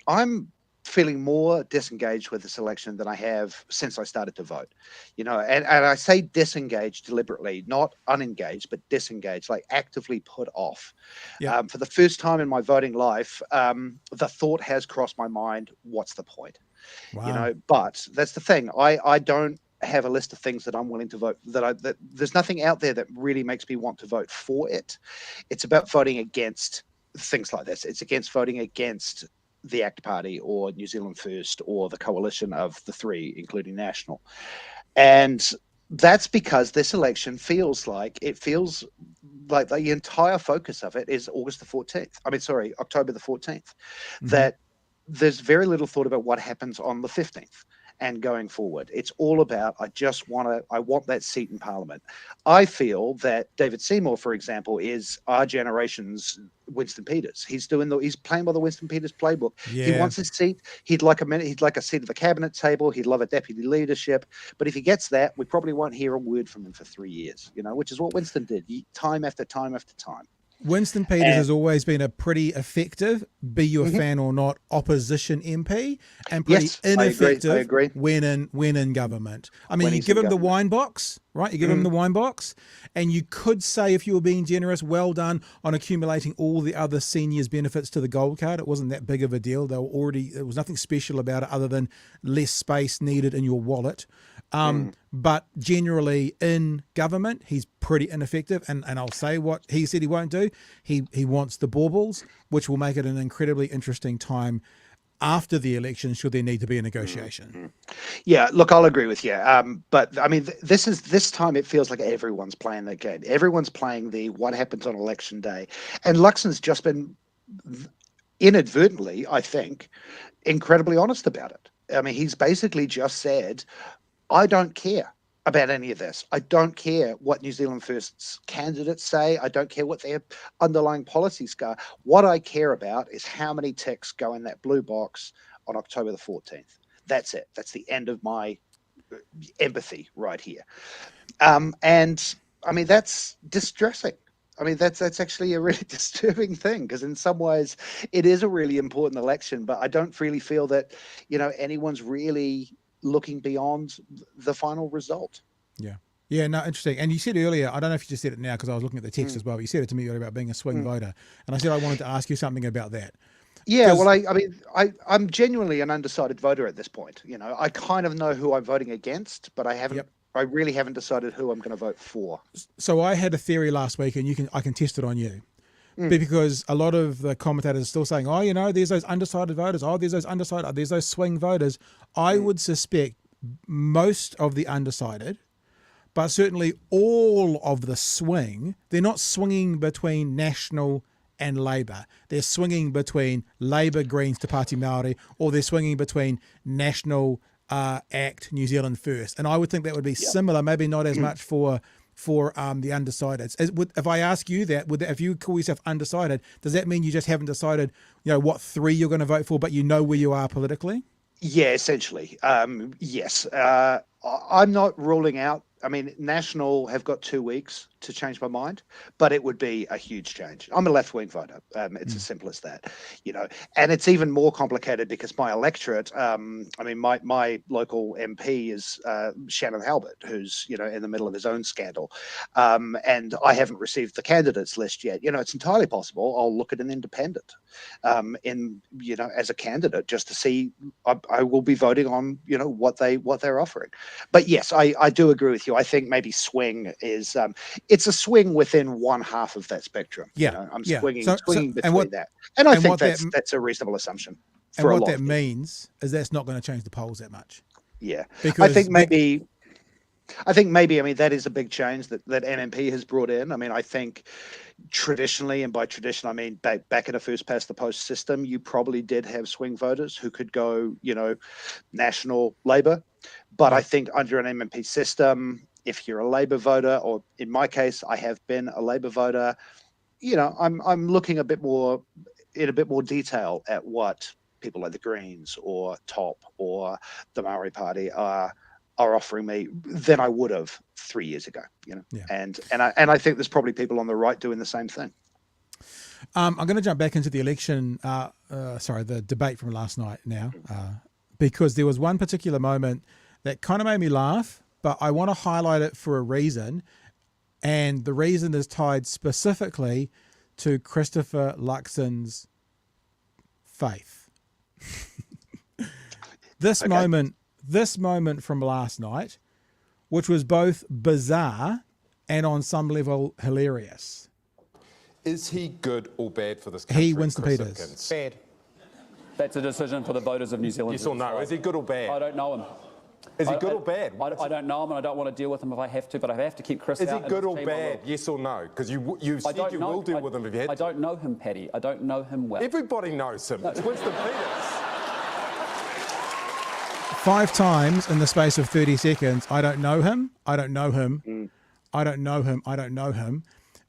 S2: I'm feeling more disengaged with this election than I have since I started to vote, and I say disengaged deliberately, not unengaged, but disengaged, like actively put off.
S1: Yeah.
S2: For the first time in my voting life, the thought has crossed my mind, what's the point?
S1: Wow.
S2: But that's the thing. I don't have a list of things that I'm willing to vote, that there's nothing out there that really makes me want to vote for it. It's about voting against things like this. It's against voting against the ACT Party or New Zealand First or the coalition of the three, including National. And that's because this election feels like the entire focus of it is October the 14th, that there's very little thought about what happens on the 15th. And going forward, it's all about, I want that seat in Parliament. I feel that David Seymour, for example, is our generation's Winston Peters. He's playing by the Winston Peters playbook.
S1: Yeah.
S2: He wants his seat. He'd like a seat at the cabinet table. He'd love a deputy leadership. But if he gets that, we probably won't hear a word from him for 3 years, which is what Winston did time after time after time.
S1: Winston Peters has always been a pretty effective, be you a fan or not, opposition MP, and pretty ineffective when in government. I mean, you give him the wine box, right? You give him the wine box, and you could say, if you were being generous, well done on accumulating all the other seniors' benefits to the gold card. It wasn't that big of a deal. There was nothing special about it other than less space needed in your wallet. But generally in government, he's pretty ineffective. And I'll say what he said he won't do. He wants the baubles, which will make it an incredibly interesting time after the election, should there need to be a negotiation.
S2: Yeah, look, I'll agree with you. But I mean, this time it feels like everyone's playing that game. Everyone's playing the what happens on election day. And Luxon's just been inadvertently, I think, incredibly honest about it. I mean, he's basically just said, I don't care about any of this. I don't care what New Zealand First's candidates say. I don't care what their underlying policies are. What I care about is how many ticks go in that blue box on October the 14th. That's it. That's the end of my empathy right here. And I mean, that's distressing. I mean, that's actually a really disturbing thing, because in some ways it is a really important election, but I don't really feel that, anyone's really looking beyond the final result.
S1: Yeah, no, interesting. And you said earlier, I don't know if you just said it now because I was looking at the text as well, but you said it to me earlier about being a swing voter. And I said I wanted to ask you something about that.
S2: Yeah, well, I'm genuinely an undecided voter at this point. I kind of know who I'm voting against, but I really haven't decided who I'm going to vote for.
S1: So I had a theory last week, and I can test it on you. Because a lot of the commentators are still saying, there's those undecided voters. There's those undecided. There's those swing voters. I would suspect most of the undecided, but certainly all of the swing, they're not swinging between National and Labor. They're swinging between Labor, Greens to Party Maori, or they're swinging between National, ACT, New Zealand First. And I would think that would be similar, maybe not as much for for the undecideds. If I ask you that, if you call yourself undecided, does that mean you just haven't decided, what 3 you're going to vote for, but you know where you are politically?
S2: Yeah, essentially. Yes. I'm not ruling out. I mean, National have got 2 weeks to change my mind, but it would be a huge change. I'm a left-wing voter. It's as simple as that, and it's even more complicated because my electorate, my local MP is Shannon Halbert, who's, in the middle of his own scandal. And I haven't received the candidates list yet. It's entirely possible I'll look at an independent as a candidate just to see. I will be voting on, what they're offering. But yes, I do agree with you. I think maybe swing is it's a swing within one half of that spectrum.
S1: Yeah,
S2: I'm swinging between that, and I think that's a reasonable assumption.
S1: And what that means is that's not going to change the polls that much.
S2: Yeah,
S1: because
S2: I think maybe. That is a big change that MMP has brought in. I think traditionally, and by tradition I mean back in a first past the post system, you probably did have swing voters who could go, National Labor. But I think under an MMP system, if you're a Labor voter, or in my case, I have been a Labor voter, I'm looking in a bit more detail at what people like the Greens or TOP or the Maori Party are offering me than I would have 3 years ago. And I think there's probably people on the right doing the same thing.
S1: I'm going to jump back into the election, the debate from last night now, because there was one particular moment that kind of made me laugh, but I want to highlight it for a reason. And the reason is tied specifically to Christopher Luxon's faith. This moment from last night, which was both bizarre and on some level hilarious.
S18: Is he good or bad for this country?
S1: He, Winston Peters.
S18: Hipkins?
S10: Bad. That's a decision for the voters of New Zealand.
S18: Yes or no? Is he good or bad?
S10: I don't know him.
S18: Is he good or bad?
S10: I don't know him, and I don't want to deal with him if I have to, but I have to keep Chris out.
S18: Is he good or bad? Yes or no? Because you said you will deal with him if you had to.
S10: I don't know him, Paddy. I don't know him well.
S18: Everybody knows him. It's Winston Peters.
S1: 5 times in the space of 30 seconds, I don't know him, I don't know him, I don't know him, I don't know him.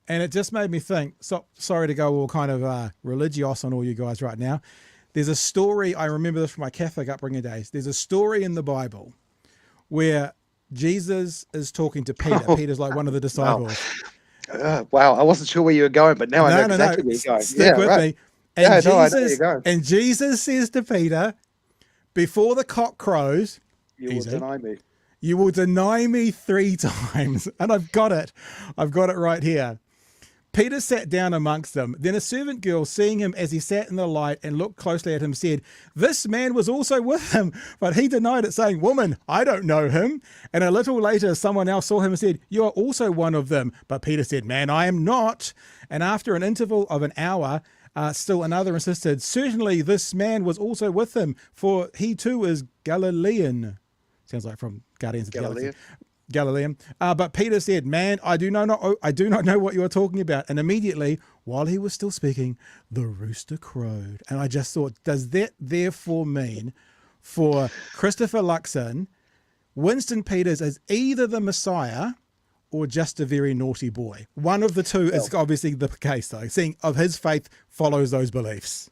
S1: And it just made me think, sorry to go all kind of religious on all you guys right now. There's a story, I remember this from my Catholic upbringing days. There's a story in the Bible where Jesus is talking to Peter. Peter's like one of the disciples.
S2: Wow, I wasn't sure where you were going, but now I know exactly where you're going.
S1: Stick with me. And and Jesus says to Peter, before the cock crows,
S2: you will deny me.
S1: You will deny me 3 times. And I've got it right here. Peter sat down amongst them. Then a servant girl, seeing him as he sat in the light and looked closely at him, said, "This man was also with him." But he denied it, saying, "Woman, I don't know him." And a little later, someone else saw him and said, "You are also one of them." But Peter said, "Man, I am not." And after an interval of an hour, still another insisted, "Certainly this man was also with him, for he too is Galilean." Sounds like from Guardians of the Galaxy. Galilean. But Peter said, "Man, I do not know what you are talking about." And immediately, while he was still speaking, the rooster crowed. And I just thought, does that therefore mean for Christopher Luxon, Winston Peters is either the Messiah or just a very naughty boy? One of the two is obviously the case, though, seeing of his faith follows those beliefs.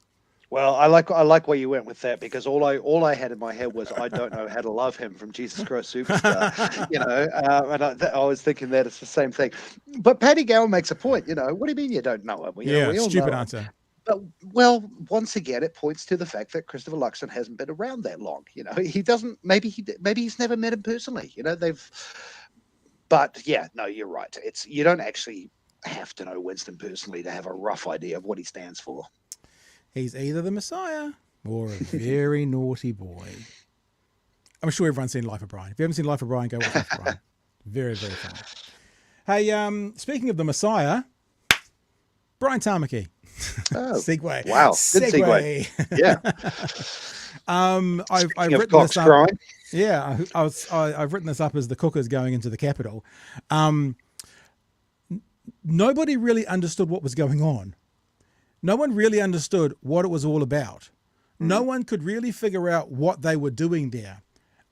S2: Well, I like where you went with that, because all I had in my head was, I don't know how to love him from Jesus Christ Superstar, and I was thinking that it's the same thing. But Paddy Gowan makes a point, what do you mean you don't know him? We all
S1: stupid
S2: know
S1: answer.
S2: Him. But, well, once again, it points to the fact that Christopher Luxon hasn't been around that long. He doesn't. Maybe he's never met him personally. But yeah, no, you're right. You don't actually have to know Winston personally to have a rough idea of what he stands for.
S1: He's either the Messiah or a very naughty boy. I'm sure everyone's seen Life of Brian. If you haven't seen Life of Brian, go watch Life of Brian. Very, very funny. Hey, speaking of the Messiah, Brian Tamaki.
S2: Oh,
S1: segue.
S2: Wow. Good segue. Yeah.
S1: I've written this up. Yeah, I've written this up as the cookers going into the Capitol. Nobody really understood what was going on. No one really understood what it was all about. No one could really figure out what they were doing there,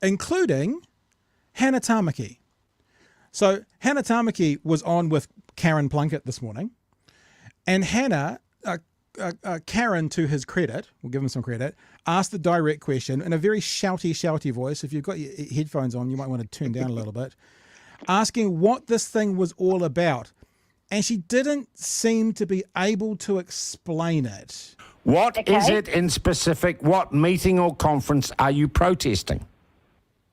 S1: including Hannah Tamaki. So Hannah Tamaki was on with Karen Plunkett this morning, and Hannah, Karen, to his credit, we'll give him some credit, asked the direct question in a very shouty voice. If you've got your headphones on, you might want to turn down a little bit, asking what this thing was all about. And she didn't seem to be able to explain it.
S19: What is it in specific? What meeting or conference are you protesting?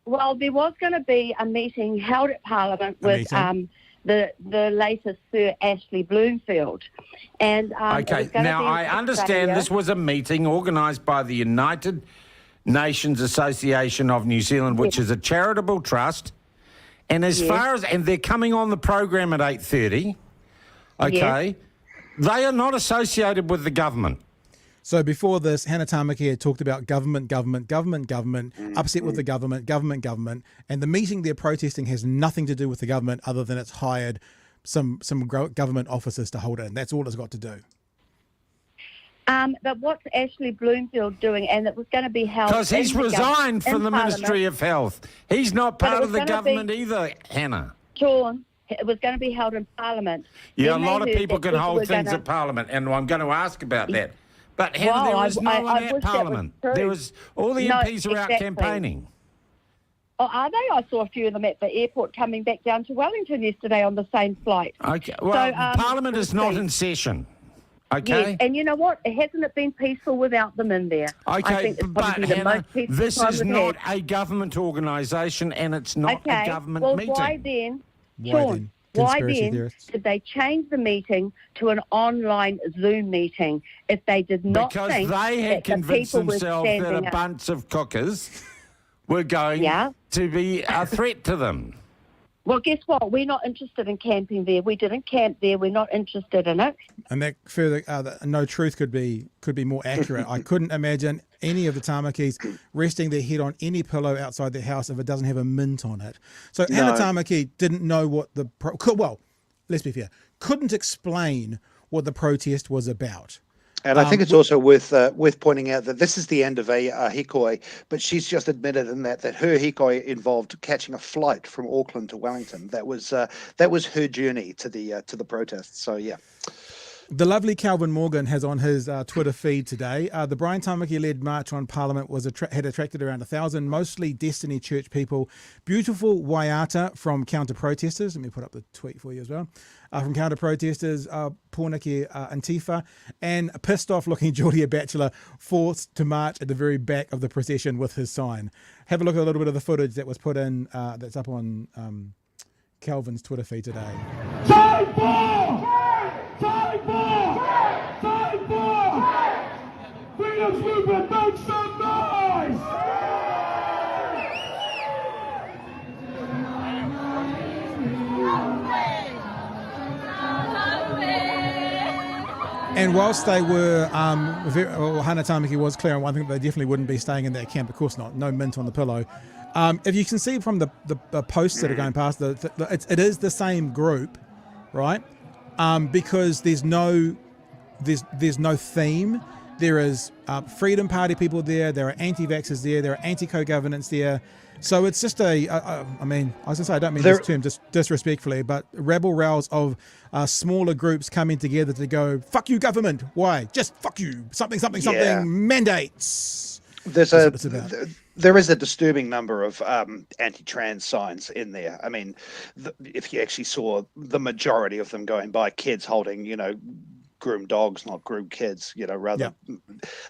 S20: Well, there was going to be a meeting held at Parliament with the latest Sir Ashley Bloomfield. And
S19: okay, now I understand this was a meeting organised by the United Nations Association of New Zealand, which is a charitable trust. And as far as, and they're coming on the program at 8:30, okay, they are not associated with the government.
S1: So before this, Hannah Tamaki had talked about government, upset with the government, and the meeting they're protesting has nothing to do with the government other than it's hired some government officers to hold it, and that's all it's got to do.
S20: But what's Ashley Bloomfield doing? And it was going to be held...
S19: Because he's resigned from the Ministry of Health. He's not part of the government either, Hannah.
S20: Sean, it was going to be held in Parliament.
S19: Yeah, a lot of people can hold things at Parliament, and I'm going to ask about that. But Hannah, there was no one at Parliament. There was all the MPs are out campaigning.
S20: Oh, are they? I saw a few of them at the airport coming back down to Wellington yesterday on the same flight.
S19: Okay. Well, so, Parliament is not in session. Okay.
S20: Yes, and you know what? Hasn't it been peaceful without them in there?
S19: Okay,
S20: I think it's
S19: but Hannah, this is not
S20: had.
S19: a government organisation, and it's not a government meeting.
S20: Why then, Sean? Why then did they change the meeting to an online Zoom meeting if they did not think
S19: because they had convinced themselves that a bunch of cookers were going to be a threat to them?
S20: Well, guess what? We're not interested in camping there. We didn't camp there. We're not interested in it.
S1: And that further, no truth could be more accurate. I couldn't imagine any of the Tamakis resting their head on any pillow outside their house if it doesn't have a mint on it. So Hannah Tamaki didn't know what well, let's be fair, couldn't explain what the protest was about.
S2: And I think it's also worth pointing out that this is the end of a hikoi, but she's just admitted in that her hikoi involved catching a flight from Auckland to Wellington. That was her journey to the protests. So yeah.
S1: The lovely Calvin Morgan has on his Twitter feed today, the Brian Tamaki-led march on Parliament had attracted around 1,000, mostly Destiny Church people. Beautiful waiata from counter-protesters. Let me put up the tweet for you as well. From counter-protesters, Pōneke Antifa, and a pissed-off-looking Julian Batchelor forced to march at the very back of the procession with his sign. Have a look at a little bit of the footage that was put in, that's up on Calvin's Twitter feed today.
S21: Time for! Time for! Freedom's movement, make some noise!
S1: And whilst they were, Hannah Tamaki was clear on one thing, they definitely wouldn't be staying in that camp. Of course not. No mint on the pillow. If you can see from the posts that are going past, it is the same group, right? Because there's no theme. There is Freedom Party people there. There are anti-vaxxers there. There are anti-co-governance there. So it's just I was going to say, I don't mean this term just disrespectfully, but rebel rouse of smaller groups coming together to go, fuck you government. Why? Just fuck you. Something, mandates.
S2: There is a disturbing number of anti-trans signs in there. I mean, if you actually saw the majority of them going by, kids holding, groomed dogs, not groomed kids, rather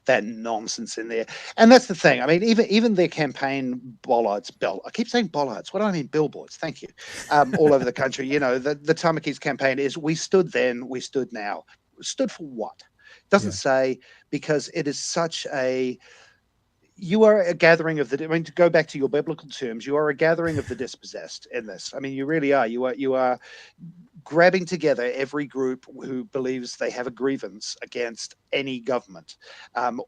S2: that nonsense in there. And that's the thing. I mean, even their campaign bollards, I keep saying bollards. What do I mean? Billboards. Thank you. All over the country. The Tamaki's campaign is we stood then, we stood now. Stood for what? Doesn't say, because it is such a... You are a gathering of to go back to your biblical terms, you are a gathering of the dispossessed in this. I mean, you really are. You are grabbing together every group who believes they have a grievance against any government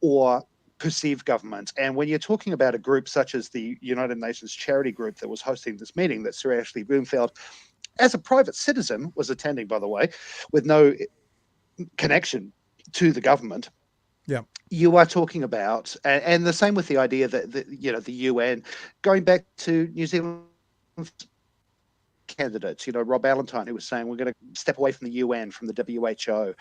S2: or perceived government. And when you're talking about a group such as the United Nations charity group that was hosting this meeting, that Sir Ashley Bloomfield, as a private citizen, was attending, by the way, with no connection to the government.
S1: Yeah,
S2: you are talking about, and the same with the idea that the UN, going back to New Zealand's candidates, Rob Ballantyne, who was saying we're going to step away from the UN, from the WHO.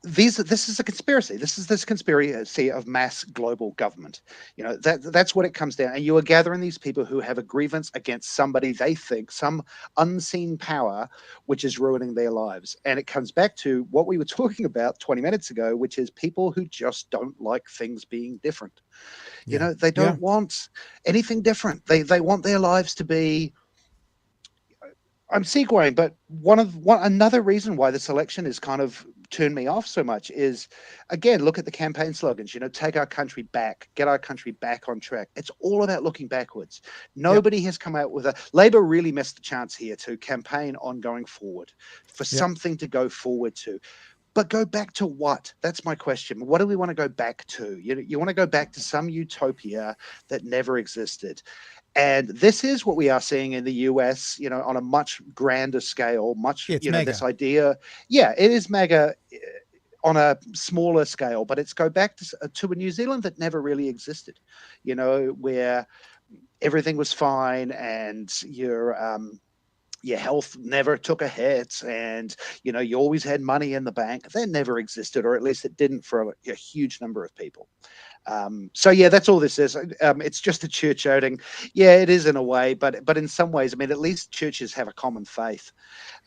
S2: This is a conspiracy. This is this conspiracy of mass global government. That's what it comes down. And you are gathering these people who have a grievance against somebody they think, some unseen power, which is ruining their lives. And it comes back to what we were talking about 20 minutes ago, which is people who just don't like things being different. They don't want anything different. They want their lives to be. I'm segueing, but another reason why this election is kind of turned me off so much is, again, look at the campaign slogans, take our country back, get our country back on track. It's all about looking backwards. Nobody has come out with Labor really missed the chance here to campaign on going forward, for something to go forward to. But go back to what? That's my question. What do we want to go back to? You want to go back to some utopia that never existed. And this is what we are seeing in the US, on a much grander scale, this idea. Yeah, it is mega on a smaller scale, but it's go back to a New Zealand that never really existed, where everything was fine and your health never took a hit, and you always had money in the bank. That never existed, or at least it didn't for a huge number of people. So that's all this is. It's just a church outing. Yeah, it is in a way, but in some ways, at least churches have a common faith.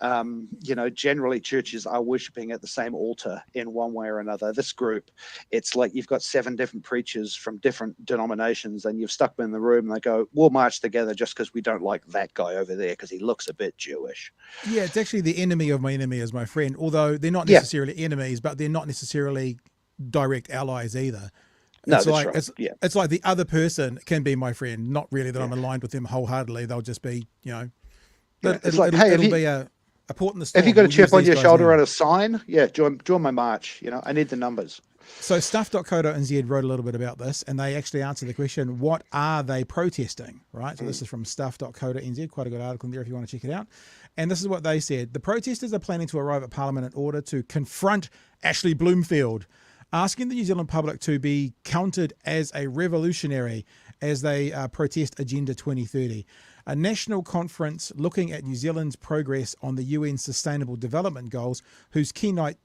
S2: Generally churches are worshiping at the same altar in one way or another. This group, it's like you've got 7 different preachers from different denominations, and you've stuck them in the room and they go, we'll march together just because we don't like that guy over there because he looks a bit Jewish. Yeah, it's actually the enemy of my enemy is my friend, although they're not necessarily enemies, but they're not necessarily direct allies either. It's it's like the other person can be my friend, not really that I'm aligned with them wholeheartedly. They'll just be, it'll be a port in the storm. Have you got a chip on your shoulder and a sign? Yeah, join my march. I need the numbers. So stuff.co.nz wrote a little bit about this, and they actually answered the question, what are they protesting? Right. So this is from stuff.co.nz, quite a good article in there if you want to check it out. And this is what they said. The protesters are planning to arrive at Parliament in order to confront Ashley Bloomfield, asking the New Zealand public to be counted as a revolutionary as they protest Agenda 2030, a national conference looking at New Zealand's progress on the UN Sustainable Development Goals, whose keynote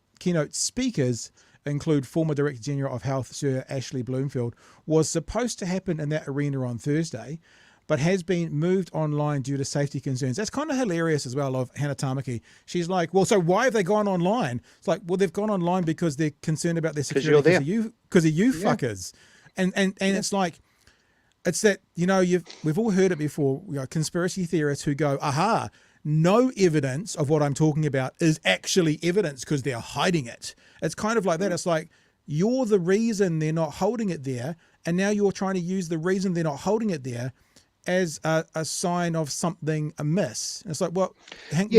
S2: speakers include former Director General of Health Sir Ashley Bloomfield, was supposed to happen in that arena on Thursday, but has been moved online due to safety concerns. That's kind of hilarious as well of Hannah Tamaki. She's like, well, so why have they gone online? It's like, well, they've gone online because they're concerned about their security because of you fuckers. And it's like, it's that, we've all heard it before, conspiracy theorists who go, aha, no evidence of what I'm talking about is actually evidence because they're hiding it. It's kind of like that. It's like, you're the reason they're not holding it there, and now you're trying to use the reason they're not holding it there as a sign of something amiss. And it's like, well, and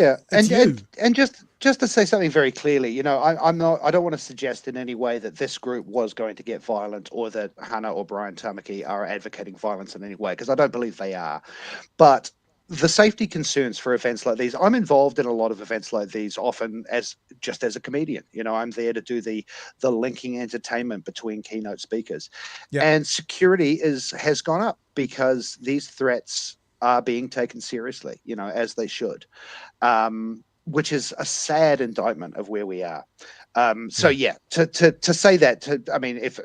S2: just to say something very clearly, I don't want to suggest in any way that this group was going to get violent or that Hannah or Brian Tamaki are advocating violence in any way, because I don't believe they are. But the safety concerns for events like these, I'm involved in a lot of events like these, often as a comedian. I'm there to do the linking entertainment between keynote speakers. And security has gone up because these threats are being taken seriously, as they should, which is a sad indictment of where we are. To say that, if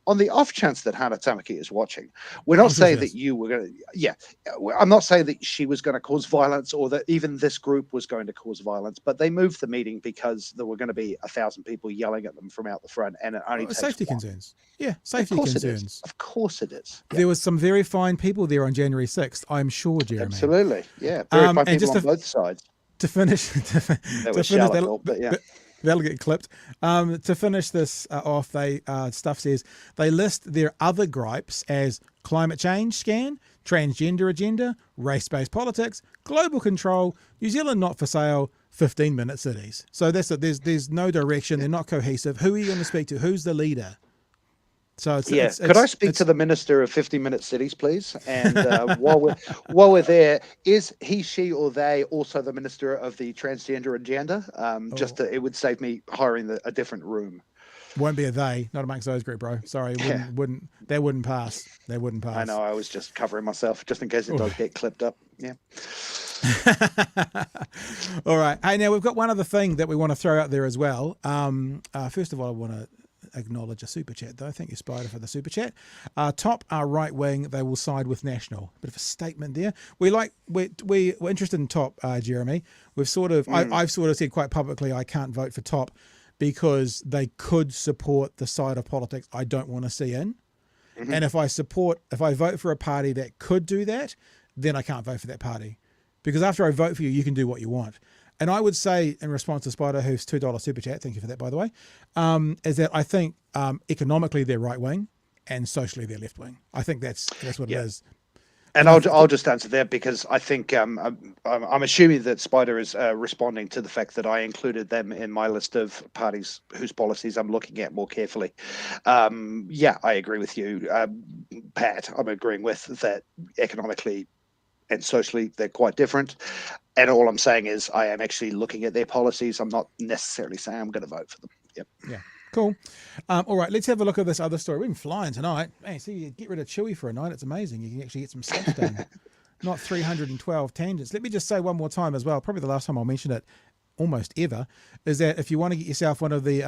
S2: on the off chance that Hannah Tamaki is watching, we're not saying that you were going to, I'm not saying that she was going to cause violence or that even this group was going to cause violence, but they moved the meeting because there were going to be 1,000 people yelling at them from out the front, and it only takes
S1: safety concerns. Yeah, safety concerns.
S2: Of course it is.
S1: There was some very fine people there on January 6th, I'm sure, Jeremy.
S2: Absolutely, yeah. Very fine people on both sides.
S1: To finish, that'll get clipped. To finish this off, Stuff says they list their other gripes as climate change scan, transgender agenda, race-based politics, global control, New Zealand not for sale, 15-minute cities. So that's it. There's no direction. They're not cohesive. Who are you going to speak to? Who's the leader? So
S2: could I speak to the Minister of 15-minute cities, please? And while we're there, is he, she, or they also the Minister of the transgender agenda? It would save me hiring a different room.
S1: Won't be a they, not amongst those group, bro. Sorry, they wouldn't pass. They wouldn't pass.
S2: I know. I was just covering myself just in case it does get clipped up. Yeah.
S1: All right. Hey, now we've got one other thing that we want to throw out there as well. First of all, I want to acknowledge a super chat though. Thank you, Spider, for the super chat. Top are right wing. They will side with National. Bit of a statement there. We're interested in Top, Jeremy. We've sort of I've sort of said quite publicly I can't vote for Top because they could support the side of politics I don't want to see in. Mm-hmm. And if I vote for a party that could do that, then I can't vote for that party. Because after I vote for you, you can do what you want. And I would say, in response to Spider, who's $2 super chat, thank you for that, by the way, is that I think economically they're right wing and socially they're left wing. I think that's what it is.
S2: And I'll just answer that because I think I'm assuming that Spider is responding to the fact that I included them in my list of parties whose policies I'm looking at more carefully. Yeah, I agree with you, Pat. I'm agreeing with that economically and socially they're quite different. And all I'm saying is I am actually looking at their policies. I'm not necessarily saying I'm going to vote for them. Yep.
S1: Yeah. Cool. All right, let's have a look at this other story. We've been flying tonight. Man, see, you get rid of Chewy for a night. It's amazing. You can actually get some stuff done. Not 312 tangents. Let me just say one more time as well, probably the last time I'll mention it almost ever, is that if you want to get yourself one of the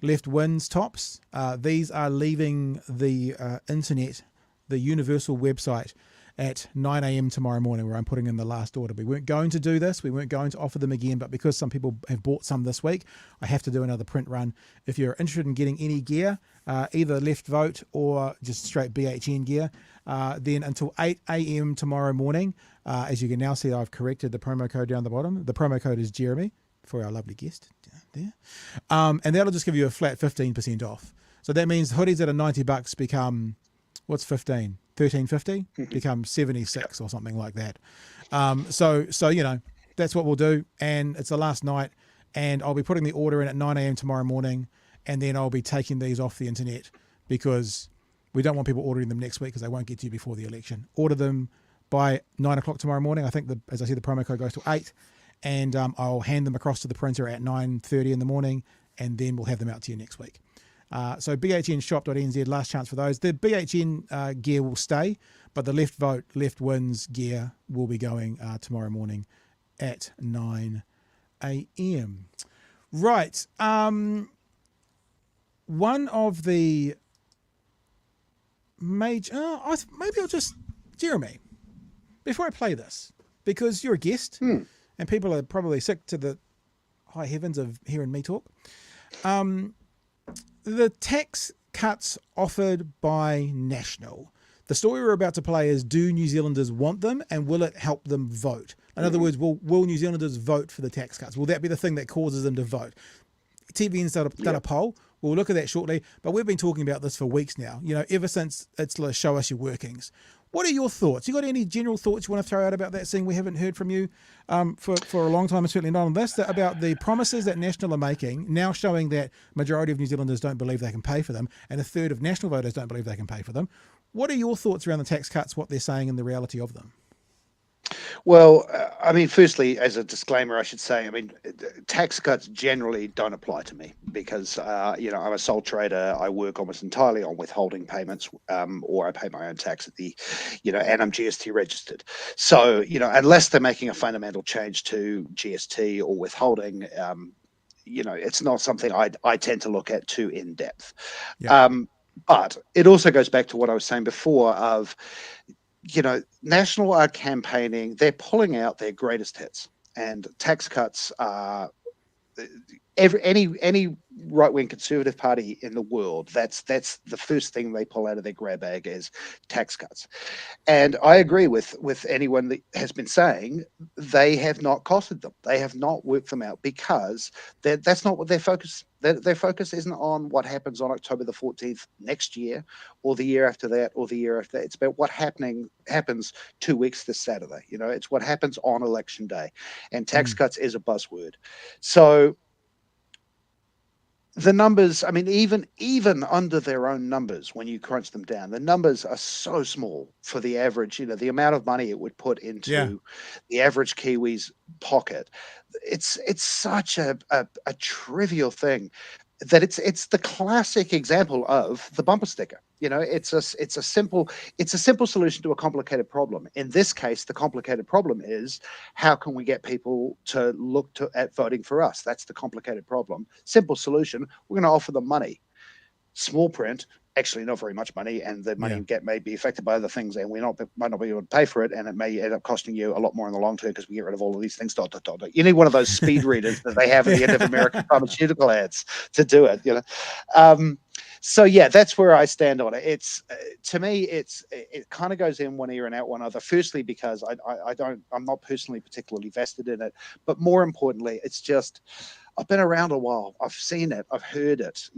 S1: left wins tops, these are leaving the internet, the universal website, at 9 a.m. tomorrow morning, where I'm putting in the last order. We weren't going to do this. We weren't going to offer them again, but because some people have bought some this week, I have to do another print run. If you're interested in getting any gear, either left vote or just straight BHN gear, then until 8 a.m. tomorrow morning, as you can now see, I've corrected the promo code down the bottom. The promo code is Jeremy for our lovely guest there. And that'll just give you a flat 15% off. So that means hoodies that are $90 become, what's 15? $13.50 become 76 or something like that. So you know, that's what we'll do. And it's the last night, and I'll be putting the order in at 9 a.m. tomorrow morning, and then I'll be taking these off the internet because we don't want people ordering them next week because they won't get to you before the election. Order them by 9 o'clock tomorrow morning. I think as I said, the promo code goes to 8, and I'll hand them across to the printer at 9:30 in the morning, and then we'll have them out to you next week. So bhnshop.nz, last chance for those. The BHN gear will stay, but the left vote, left wins gear will be going tomorrow morning at 9 a.m. Right. One of the major... maybe I'll just... Jeremy, before I play this, because you're a guest, and people are probably sick to the high heavens of hearing me talk, the tax cuts offered by National. The story we're about to play is, do New Zealanders want them, and will it help them vote? In other words, will New Zealanders vote for the tax cuts? Will that be the thing that causes them to vote? TVNZ done a poll. We'll look at that shortly, but we've been talking about this for weeks now, you know, ever since it's like, show us your workings. What are your thoughts? You got any general thoughts you want to throw out about that, seeing we haven't heard from you for a long time, and certainly not on this, about the promises that National are making, now showing that majority of New Zealanders don't believe they can pay for them, and a third of National voters don't believe they can pay for them. What are your thoughts around the tax cuts, what they're saying, and the reality of them?
S2: Well, I mean, firstly, as a disclaimer, I should say, I mean, tax cuts generally don't apply to me because, you know, I'm a sole trader. I work almost entirely on withholding payments, or I pay my own tax at the, you know, and I'm GST registered. So, you know, unless they're making a fundamental change to GST or withholding, you know, it's not something I tend to look at too in depth. Yeah. But it also goes back to what I was saying before of, you know, National are campaigning, they're pulling out their greatest hits, and tax cuts are any right-wing conservative party in the world, that's the first thing they pull out of their grab bag is tax cuts. And I agree with anyone that has been saying they have not costed them. They have not worked them out because that's not what their focus. Their focus isn't on what happens on October the 14th next year, or the year after that, or the year after that. It's about what happens 2 weeks this Saturday. You know, it's what happens on election day, and tax cuts is a buzzword. So the numbers, I mean, even under their own numbers, when you crunch them down, the numbers are so small for the average, you know, the amount of money it would put into the average Kiwi's pocket. It's such a trivial thing. that it's the classic example of the bumper sticker. It's a simple solution to a complicated problem. In this case, the complicated problem is how can we get people to look at voting for us? That's the complicated problem. Simple solution: we're going to offer them money. Small print, actually not very much money, and the money you get may be affected by other things, and might not be able to pay for it, and it may end up costing you a lot more in the long term because we get rid of all of these things. You need one of those speed readers that they have at the end of American pharmaceutical ads to do it. So yeah, that's where I stand on it. It's to me, it kind of goes in one ear and out one other. Firstly, because I'm not personally particularly vested in it, but more importantly, it's just I've been around a while. I've seen it. I've heard it.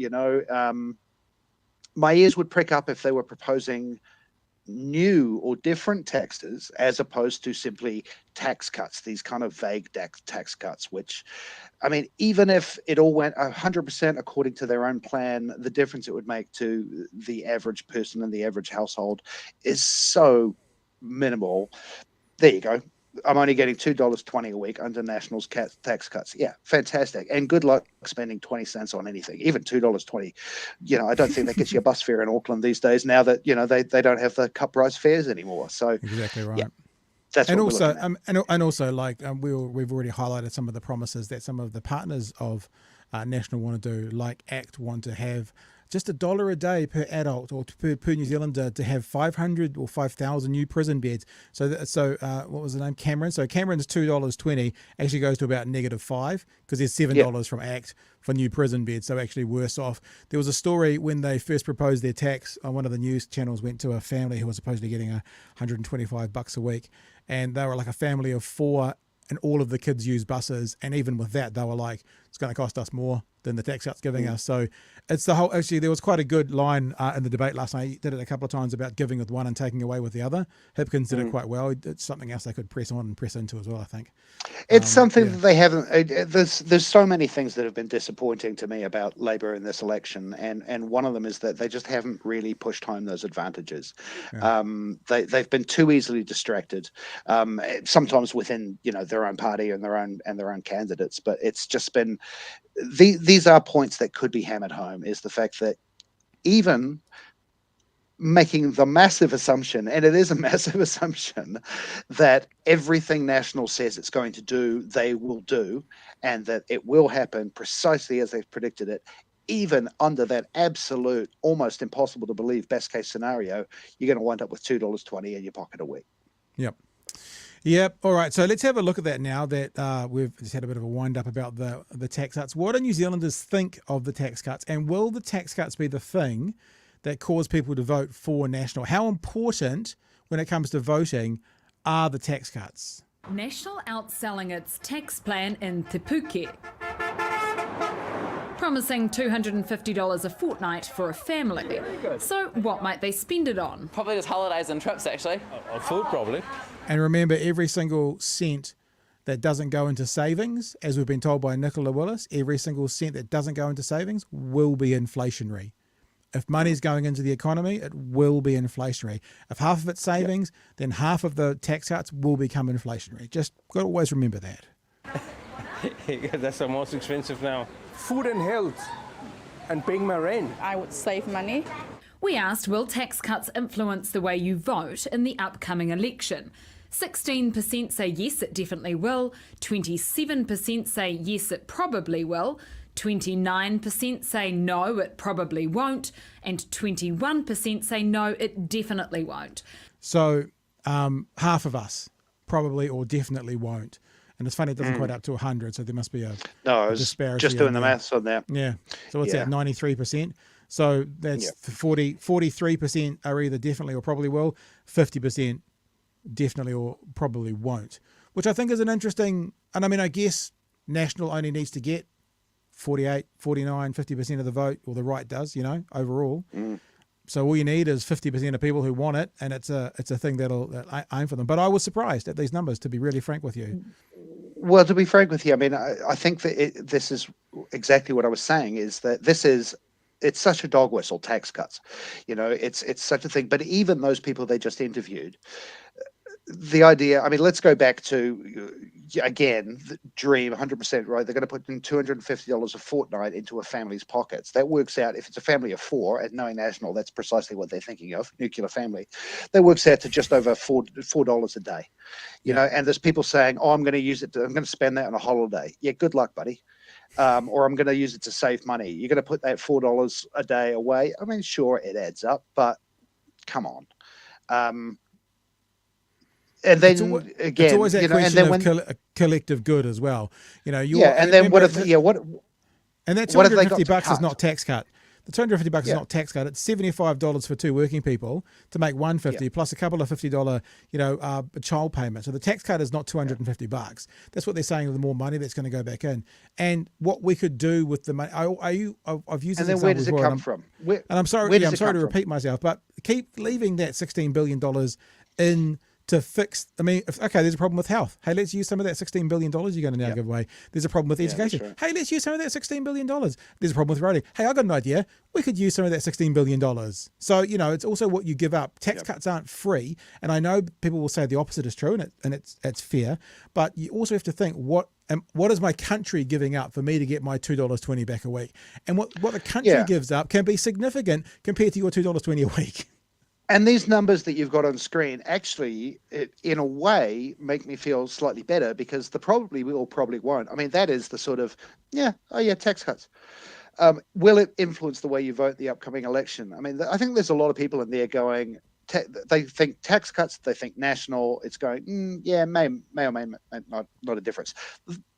S2: My ears would prick up if they were proposing new or different taxes as opposed to simply tax cuts, these kind of vague tax cuts, which, I mean, even if it all went 100% according to their own plan, the difference it would make to the average person and the average household is so minimal. There you go. I'm only getting $2.20 a week under National's tax cuts. Yeah, fantastic. And good luck spending 20 cents on anything, even $2.20. I don't think that gets you a bus fare in Auckland these days now that, they don't have the cup price fares anymore. So
S1: exactly right.
S2: Yeah, that's
S1: and
S2: what
S1: also, and also, like we've already highlighted some of the promises that some of the partners of National want to do, like ACT want to have just $1 a day per adult or per New Zealander to have 500 or 5,000 new prison beds. So what was the name? Cameron. So Cameron's $2.20 actually goes to about -5 because there's $7 from ACT for new prison beds. So actually worse off. There was a story when they first proposed their tax on one of the news channels, went to a family who was supposedly getting $125 a week, and they were like a family of 4. And all of the kids use buses, and even with that, they were like, "It's going to cost us more than the tax cut's giving us." So it's the whole. Actually, there was quite a good line in the debate last night. He did it a couple of times about giving with one and taking away with the other. Hipkins did it quite well. It's something else they could press on and press into as well, I think.
S2: It's something that they haven't. There's so many things that have been disappointing to me about Labor in this election, and one of them is that they just haven't really pushed home those advantages. Yeah. They've been too easily distracted, sometimes within their own party and their own candidates. But it's just been these are points that could be hammered home. Is the fact that even making the massive assumption, and it is a massive assumption, that everything National says it's going to do, they will do, and that it will happen precisely as they've predicted it. Even under that absolute, almost impossible to believe best case scenario, you're going to wind up with $2.20 in your pocket a week.
S1: Yep. All right. So let's have a look at that now that we've just had a bit of a wind up about the tax cuts. What do New Zealanders think of the tax cuts, and will the tax cuts be the thing that cause people to vote for National? How important when it comes to voting are the tax cuts?
S5: National outselling its tax plan in Te Puke, promising $250 a fortnight for a family. So what might they spend it on?
S22: Probably just holidays and trips, actually.
S23: Food, probably.
S1: And remember, every single cent that doesn't go into savings, as we've been told by Nicola Willis, every single cent that doesn't go into savings will be inflationary. If money's going into the economy, it will be inflationary. If half of it's savings, then half of the tax cuts will become inflationary. Just got to always remember that.
S23: That's the most expensive now. Food and health and paying my rent.
S24: I would save money.
S5: We asked, will tax cuts influence the way you vote in the upcoming election? 16% say yes, it definitely will. 27% say yes, it probably will. 29% say no, it probably won't, and 21% say no, it definitely won't.
S1: So half of us probably or definitely won't. And it's funny, it doesn't quite up to 100, so there must be a disparity.
S2: Just doing the maths on that.
S1: Yeah. So what's that, 93%? So that's 43% are either definitely or probably will, 50% definitely or probably won't, which I think is an interesting, and I mean, I guess National only needs to get 48, 49, 50% of the vote, or the right does, overall. So all you need is 50% of people who want it, and it's a thing that'll aim for them. But I was surprised at these numbers, to be really frank with you.
S2: Well, to be frank with you, I mean, I think that this is exactly what I was saying, is that it's such a dog whistle, tax cuts. It's such a thing. But even those people they just interviewed, the idea, I mean, let's go back to, again, the dream, 100% right. They're going to put in $250 a fortnight into a family's pockets. That works out, if it's a family of 4, at Knowing National, that's precisely what they're thinking of, nuclear family. That works out to just over $4 a day. You know, and there's people saying, oh, I'm going to use it, I'm going to spend that on a holiday. Yeah, good luck, buddy. Or I'm going to use it to save money. You're going to put that $4 a day away. I mean, sure, it adds up, but come on. And then again,
S1: it's always that question of collective good as well. You know, and then what if and that $250 is not tax cut. The $250 is not tax cut. It's $75 for 2 working people to make $150 plus a couple of $50, child payments. So the tax cut is not $250. That's what they're saying. The more money that's going to go back in, and what we could do with the money. I've used this example before. And then where does it come from? And I'm sorry. I'm sorry to repeat myself, but keep leaving that $16 billion in. To fix, I mean, there's a problem with health. Hey, let's use some of that $16 billion you're going to now give away. There's a problem with education. Right. Hey, let's use some of that $16 billion. There's a problem with roading. Hey, I got an idea. We could use some of that $16 billion. So, it's also what you give up. Tax cuts aren't free. And I know people will say the opposite is true, and it's fair. But you also have to think, what is my country giving up for me to get my $2.20 back a week? And what the country gives up can be significant compared to your $2.20 a week.
S2: And these numbers that you've got on screen actually, in a way, make me feel slightly better, because the probably will, probably won't. I mean, that is the sort of, tax cuts. Will it influence the way you vote the upcoming election? I mean, I think there's a lot of people in there going, they think tax cuts, they think national. It's going, may or may not a difference.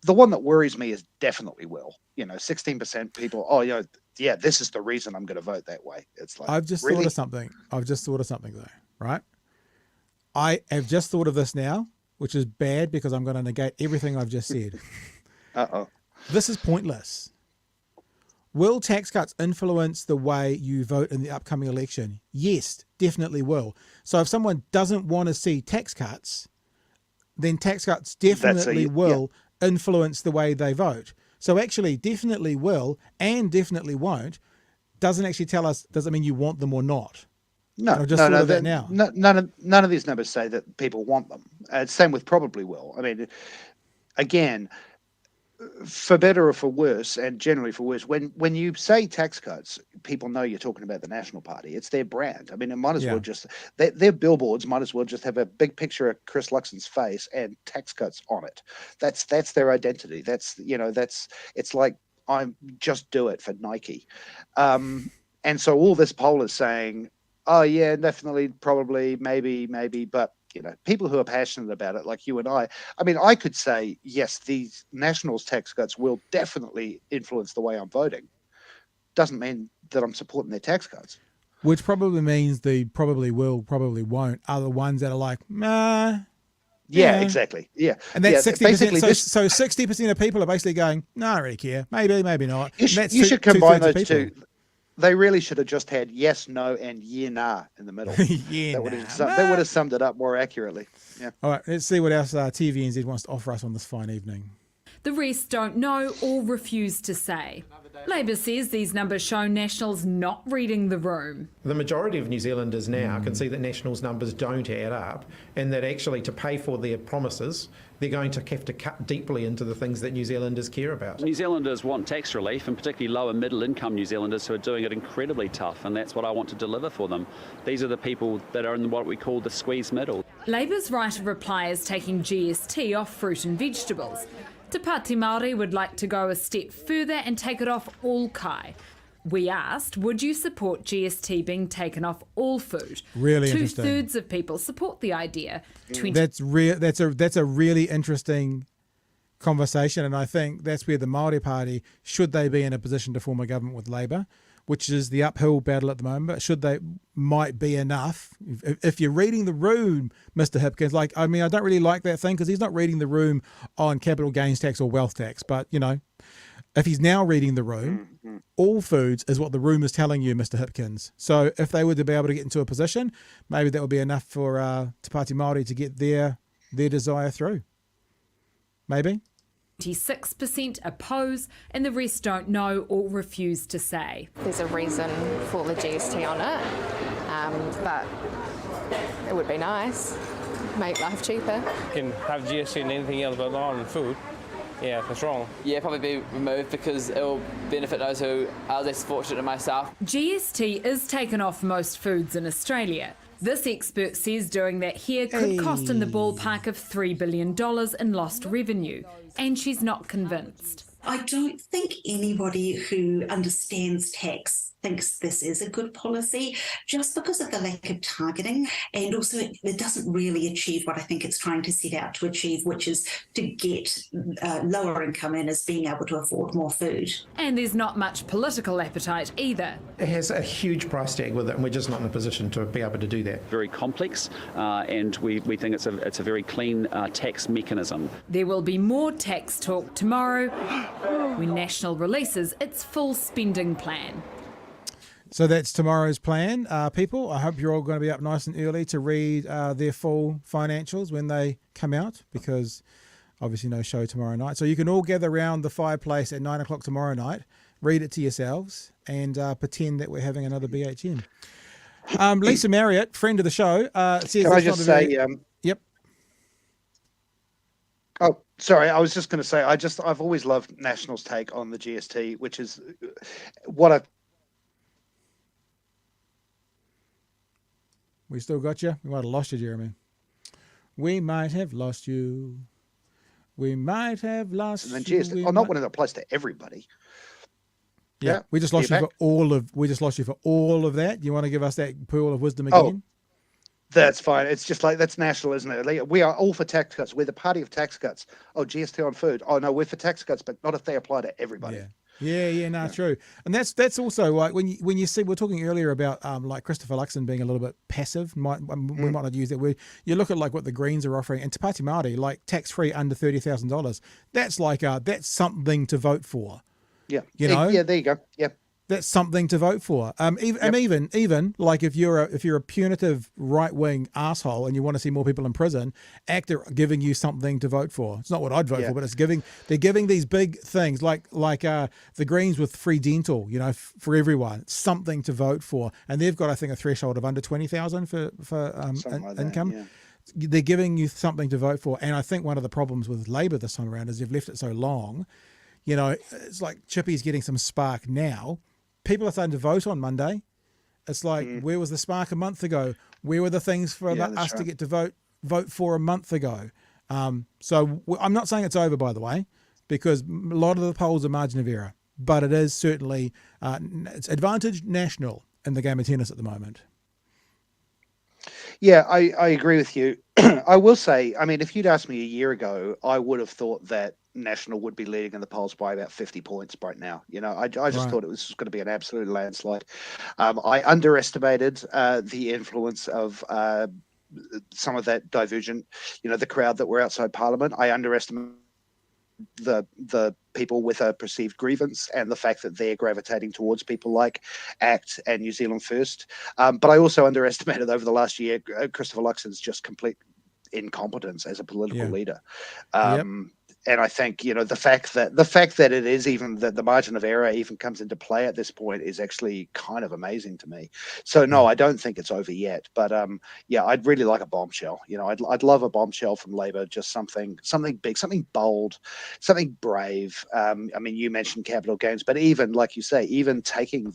S2: The one that worries me is definitely will. 16% people, this is the reason I'm going to vote that way. It's like,
S1: I've just thought of something. Though, right? I have just thought of this now, which is bad because I'm going to negate everything I've just said. This is pointless. Will tax cuts influence the way you vote in the upcoming election? Yes, definitely will. So if someone doesn't want to see tax cuts, then tax cuts definitely will influence the way they vote. So actually, definitely will and definitely won't doesn't actually tell us, does it mean you want them or not?
S2: No, none of these numbers say that people want them. Same with probably will. I mean, again, for better or for worse, and generally for worse, when you say tax cuts, people know you're talking about the National Party. It's their brand. I mean, it might as well just, their billboards might as well just have a big picture of Chris Luxon's face and tax cuts on it. That's their identity. It's like, I'm just do it for Nike. And so all this poll is saying, oh yeah, definitely, probably, maybe, but people who are passionate about it, like you and I mean, I could say, yes, these Nationals tax cuts will definitely influence the way I'm voting. Doesn't mean that I'm supporting their tax cuts.
S1: Which probably means the probably will, probably won't are the ones that are like, nah.
S2: Yeah, exactly. Yeah.
S1: And that's 60%. So 60% of people are basically going, no, I don't really care. Maybe, maybe not.
S2: You should combine those two. They really should have just had yes, no, and nah in the middle. That would have summed it up more accurately. Yeah.
S1: All right, let's see what else TVNZ wants to offer us on this fine evening.
S5: The rest don't know or refuse to say. Labor says these numbers show Nationals not reading the room.
S14: The majority of New Zealanders now can see that Nationals numbers don't add up, and that actually to pay for their promises, they're going to have to cut deeply into the things that New Zealanders care about.
S10: New Zealanders want tax relief, and particularly lower middle income New Zealanders who are doing it incredibly tough, and that's what I want to deliver for them. These are the people that are in what we call the squeeze middle.
S5: Labor's right of reply is taking GST off fruit and vegetables. Te Pāti Māori would like to go a step further and take it off all kai. We asked, would you support GST being taken off all food?
S1: Really interesting.
S5: 2/3 of people support the idea.
S1: That's a really interesting conversation, and I think that's where the Māori Party, should they be in a position to form a government with Labour, which is the uphill battle at the moment, but might be enough. If you're reading the room, Mr. Hipkins, I don't really like that thing because he's not reading the room on capital gains tax or wealth tax, but, if he's now reading the room, all foods is what the room is telling you, Mr. Hipkins. So if they were to be able to get into a position, maybe that would be enough for Te Pāti Māori to get their desire through. Maybe.
S5: 26% oppose and the rest don't know or refuse to say.
S3: There's a reason for the GST on it, but it would be nice. make life cheaper.
S23: You can have GST and anything else, but not on food. Yeah, that's wrong.
S22: Yeah, probably be removed because it will benefit those who are less fortunate than myself.
S5: GST is taken off most foods in Australia. This expert says doing that here could cost in the ballpark of $3 billion in lost revenue, and she's not convinced.
S4: I don't think anybody who understands tax thinks this is a good policy, just because of the lack of targeting, and also it doesn't really achieve what I think it's trying to set out to achieve, which is to get lower income earners being able to afford more food.
S5: And there's not much political appetite either.
S14: It has a huge price tag with it, and we're just not in a position to be able to do that.
S10: Very complex, and we think it's a very clean tax mechanism.
S5: There will be more tax talk tomorrow when National releases its full spending plan.
S1: So that's tomorrow's plan, people. I hope you're all going to be up nice and early to read their full financials when they come out, because obviously no show tomorrow night. So you can all gather around the fireplace at 9 o'clock tomorrow night, read it to yourselves, and pretend that we're having another BHN. Lisa Marriott, friend of the show, says...
S2: Can I just say...
S1: Yep.
S2: Oh, sorry. I was just going to say, I've always loved National's take on the GST, which is what a...
S1: We still got you? We might have lost you, Jeremy. We might have lost you. We might have lost
S2: and then
S1: you.
S2: not one that applies to everybody.
S1: Yeah. We just lost you for all of that. You want to give us that pearl of wisdom again?
S2: That's fine. It's just like, that's National, isn't it? We are all for tax cuts. We're the party of tax cuts. Oh, GST on food. Oh no, we're for tax cuts, but not if they apply to everybody.
S1: True. And that's also like when you see, we're talking earlier about like Christopher Luxon being a little bit passive. We might not use that word. You look at like what the Greens are offering, and Te Pāti Māori, like tax free under $30,000. That's like that's something to vote for.
S2: Yeah.
S1: You know.
S2: Yeah. There you go. Yeah.
S1: That's something to vote for. Even like if you're a punitive right wing asshole and you want to see more people in prison, ACT are giving you something to vote for. It's not what I'd vote for, but they're giving these big things like the Greens with free dental, for everyone, something to vote for, and they've got I think a threshold of under 20,000 for income.
S2: That, yeah.
S1: They're giving you something to vote for, and I think one of the problems with Labor this time around is they've left it so long. It's like Chippy's getting some spark now. People are starting to vote on Monday. It's like, where was the spark a month ago? Where were the things for us to get to vote for a month ago? So I'm not saying it's over, by the way, because a lot of the polls are margin of error, but it is certainly it's advantage National in the game of tennis at the moment.
S2: Yeah, I agree with you. I will say, I mean, if you'd asked me a year ago, I would have thought that National would be leading in the polls by about 50 points right now. I just thought it was going to be an absolute landslide. I underestimated the influence of some of that divergent, the crowd that were outside Parliament. I underestimated the people with a perceived grievance and the fact that they're gravitating towards people like ACT and New Zealand First. But I also underestimated over the last year Christopher Luxon's just complete incompetence as a political leader. And I think, the fact that it is even that the margin of error even comes into play at this point is actually kind of amazing to me. So no, I don't think it's over yet. But I'd really like a bombshell. I'd love a bombshell from Labor, just something big, something bold, something brave. I mean, you mentioned capital gains, but even like you say, even taking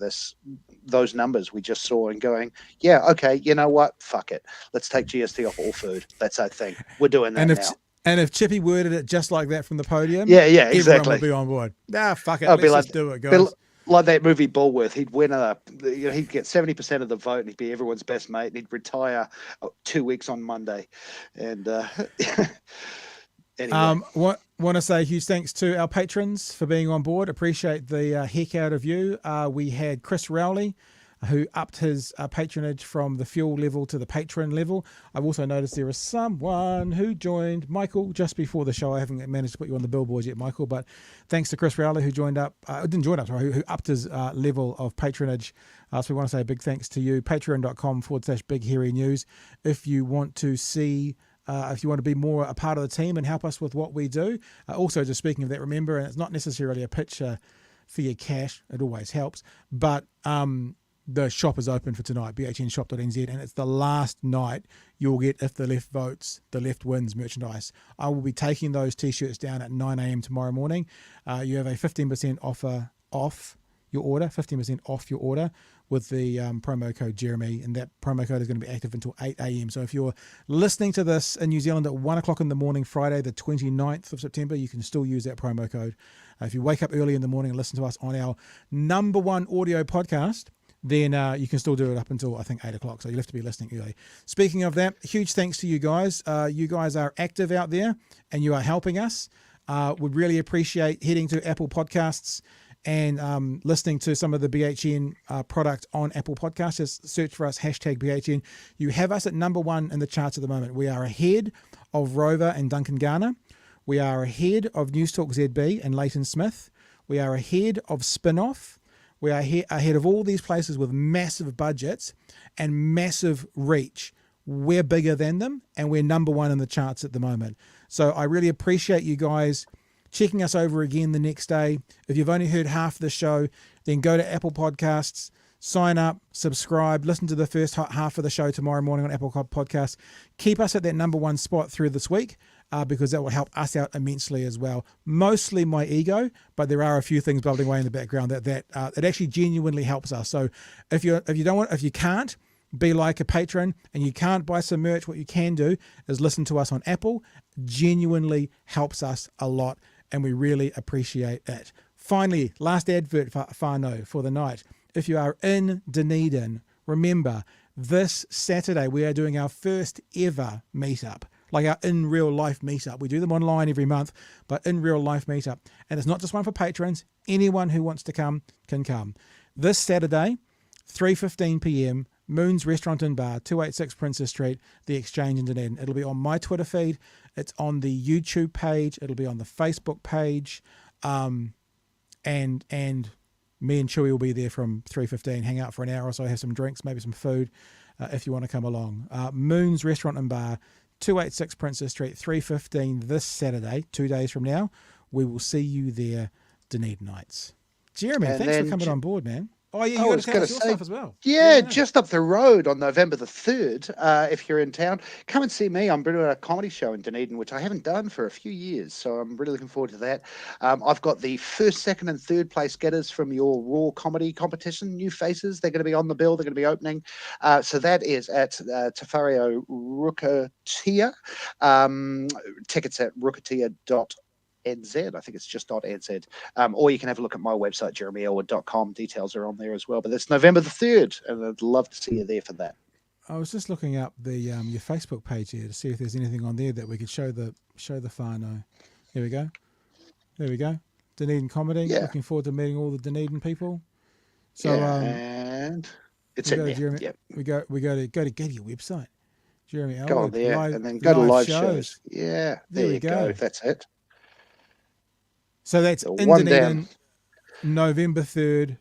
S2: those numbers we just saw and going, yeah, okay, you know what? Fuck it. Let's take GST off all food. That's our thing. We're doing that now.
S1: And if Chippy worded it just like that from the podium,
S2: exactly,
S1: everyone would be on board. Fuck it, let's just do it, guys.
S2: Like that movie Bulworth, he'd win he'd get 70% of the vote, and he'd be everyone's best mate, and he'd retire 2 weeks on Monday. And anyway.
S1: Want to say huge thanks to our patrons for being on board. Appreciate the heck out of you. We had Chris Rowley, who upped his patronage from the fuel level to the patron level. I've also noticed there is someone who joined, Michael, just before the show. I haven't managed to put you on the billboards yet, Michael, but thanks to Chris Rowley who joined up, who upped his level of patronage. So we want to say a big thanks to you. Patreon.com/Big Hairy News. If you want to see if you want to be more a part of the team and help us with what we do. Also, just speaking of that, remember, and it's not necessarily a pitch for your cash, it always helps, but the shop is open for tonight, bhnshop.nz, and it's the last night you'll get If the Left Votes, the Left Wins merchandise. I will be taking those T-shirts down at 9 a.m. tomorrow morning. You have a 15% offer off your order, 15% off your order with the promo code Jeremy, and that promo code is going to be active until 8 a.m. So if you're listening to this in New Zealand at 1 o'clock in the morning, Friday the 29th of September, you can still use that promo code. If you wake up early in the morning and listen to us on our #1 audio podcast, then you can still do it up until, I think, 8 o'clock. So you'll have to be listening early. Speaking of that, huge thanks to you guys. You guys are active out there and you are helping us. Would really appreciate heading to Apple Podcasts and listening to some of the BHN product on Apple Podcasts. Just search for us, #BHN. You have us at #1 in the charts at the moment. We are ahead of Rover and Duncan Garner. We are ahead of News Talk ZB and Leighton Smith. We are ahead of Spinoff. We are ahead of all these places with massive budgets and massive reach. We're bigger than them, and we're #1 in the charts at the moment. So I really appreciate you guys checking us over again the next day. If you've only heard half the show, then go to Apple Podcasts, sign up, subscribe, listen to the first half of the show tomorrow morning on Apple Podcasts. Keep us at that #1 spot through this week, because that will help us out immensely as well. Mostly my ego, but there are a few things bubbling away in the background that it actually genuinely helps us. So if you can't be like a patron and you can't buy some merch, what you can do is listen to us on Apple. Genuinely helps us a lot, and we really appreciate it. Finally, last advert for whānau for the night. If you are in Dunedin, remember this Saturday we are doing our first ever meetup, like our in real life meetup. We do them online every month, but in real life meetup. And it's not just one for patrons. Anyone who wants to come can come. This Saturday, 3:15 p.m, Moon's Restaurant and Bar, 286 Princess Street, The Exchange in Dunedin. It'll be on my Twitter feed. It's on the YouTube page. It'll be on the Facebook page. And me and Chewy will be there from 3:15, hang out for an hour or so, have some drinks, maybe some food, if you want to come along. Moon's Restaurant and Bar, 286 Princess Street, 3:15 this Saturday, 2 days from now. We will see you there, Dunedinites. Jeremy, thanks for coming on board, man. Oh, yeah, you got to tell us your stuff as well.
S2: Yeah, just up the road on November the 3rd, if you're in town, come and see me. I'm doing a comedy show in Dunedin, which I haven't done for a few years, so I'm really looking forward to that. I've got the 1st, 2nd, and 3rd place getters from your Raw comedy competition, new faces. They're going to be on the bill. They're going to be opening. So that is at Te Whāreo Rukatia. Tickets at rukatia.NZ. I think it's just .nz. Or you can have a look at my website, jeremyelwood.com. Details are on there as well. But it's November the 3rd, and I'd love to see you there for that.
S1: I was just looking up the your Facebook page here to see if there's anything on there that we could show the whānau. Here we go. There we go. Dunedin comedy. Yeah. Looking forward to meeting all the Dunedin people. So
S2: and it's in there.
S1: Jeremy,
S2: yep.
S1: We go to your website, Jeremy Elwood.
S2: Go on there and then go to live shows. Yeah, there you go. That's it.
S1: So that's in Dunedin, November 3rd.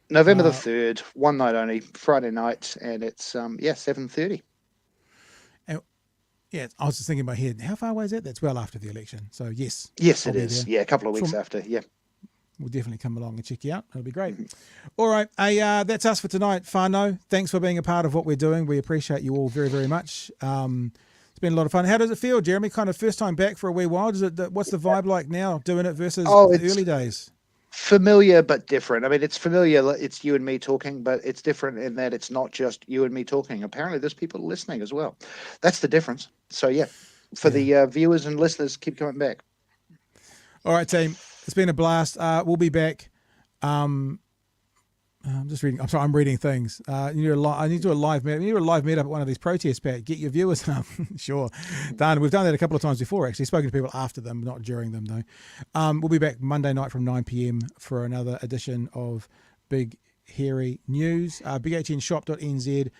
S2: November the 3rd, one night only, Friday night, and it's 7:30.
S1: And yeah, I was just thinking in my head, how far away is that? That's well after the election. So yes.
S2: Yes, it is. Yeah, a couple of weeks after. Yeah.
S1: We'll definitely come along and check you out. It'll be great. All right. That's us for tonight. Whānau, thanks for being a part of what we're doing. We appreciate you all very, very much. It's been a lot of fun. How does it feel, Jeremy? Kind of first time back for a wee while. What's the vibe like now doing it versus the early days?
S2: Familiar but different. I mean, it's familiar. It's you and me talking, but it's different in that it's not just you and me talking. Apparently, there's people listening as well. That's the difference. So, yeah, for the viewers and listeners, keep coming back.
S1: All right, team. It's been a blast. We'll be back. I'm just reading. I'm sorry. I'm reading things. I need to do a live meetup. You need a live meetup at one of these protests, Pat. Get your viewers up. Sure, done. We've done that a couple of times before. Actually, spoken to people after them, not during them though. We'll be back Monday night from 9 p.m. for another edition of Big Hairy News. bhnshop.nz,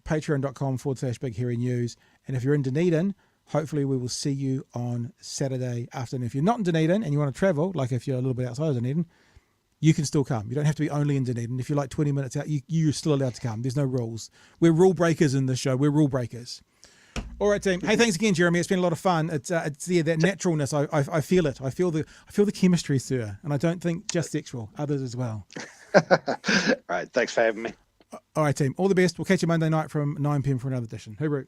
S1: patreon.com/Big Hairy News. And if you're in Dunedin, hopefully we will see you on Saturday afternoon. If you're not in Dunedin and you want to travel, like if you're a little bit outside of Dunedin, you can still come. You don't have to be only in Dunedin. If you're like 20 minutes out, you're still allowed to come. There's no rules. We're rule breakers in this show. We're rule breakers. All right, team. Hey, thanks again, Jeremy. It's been a lot of fun. It's that naturalness. I feel it. I feel the chemistry, sir. And I don't think just sexual, others as well.
S2: Right, thanks for having me.
S1: All right, team. All the best. We'll catch you Monday night from 9 p.m. for another edition. Hooroo.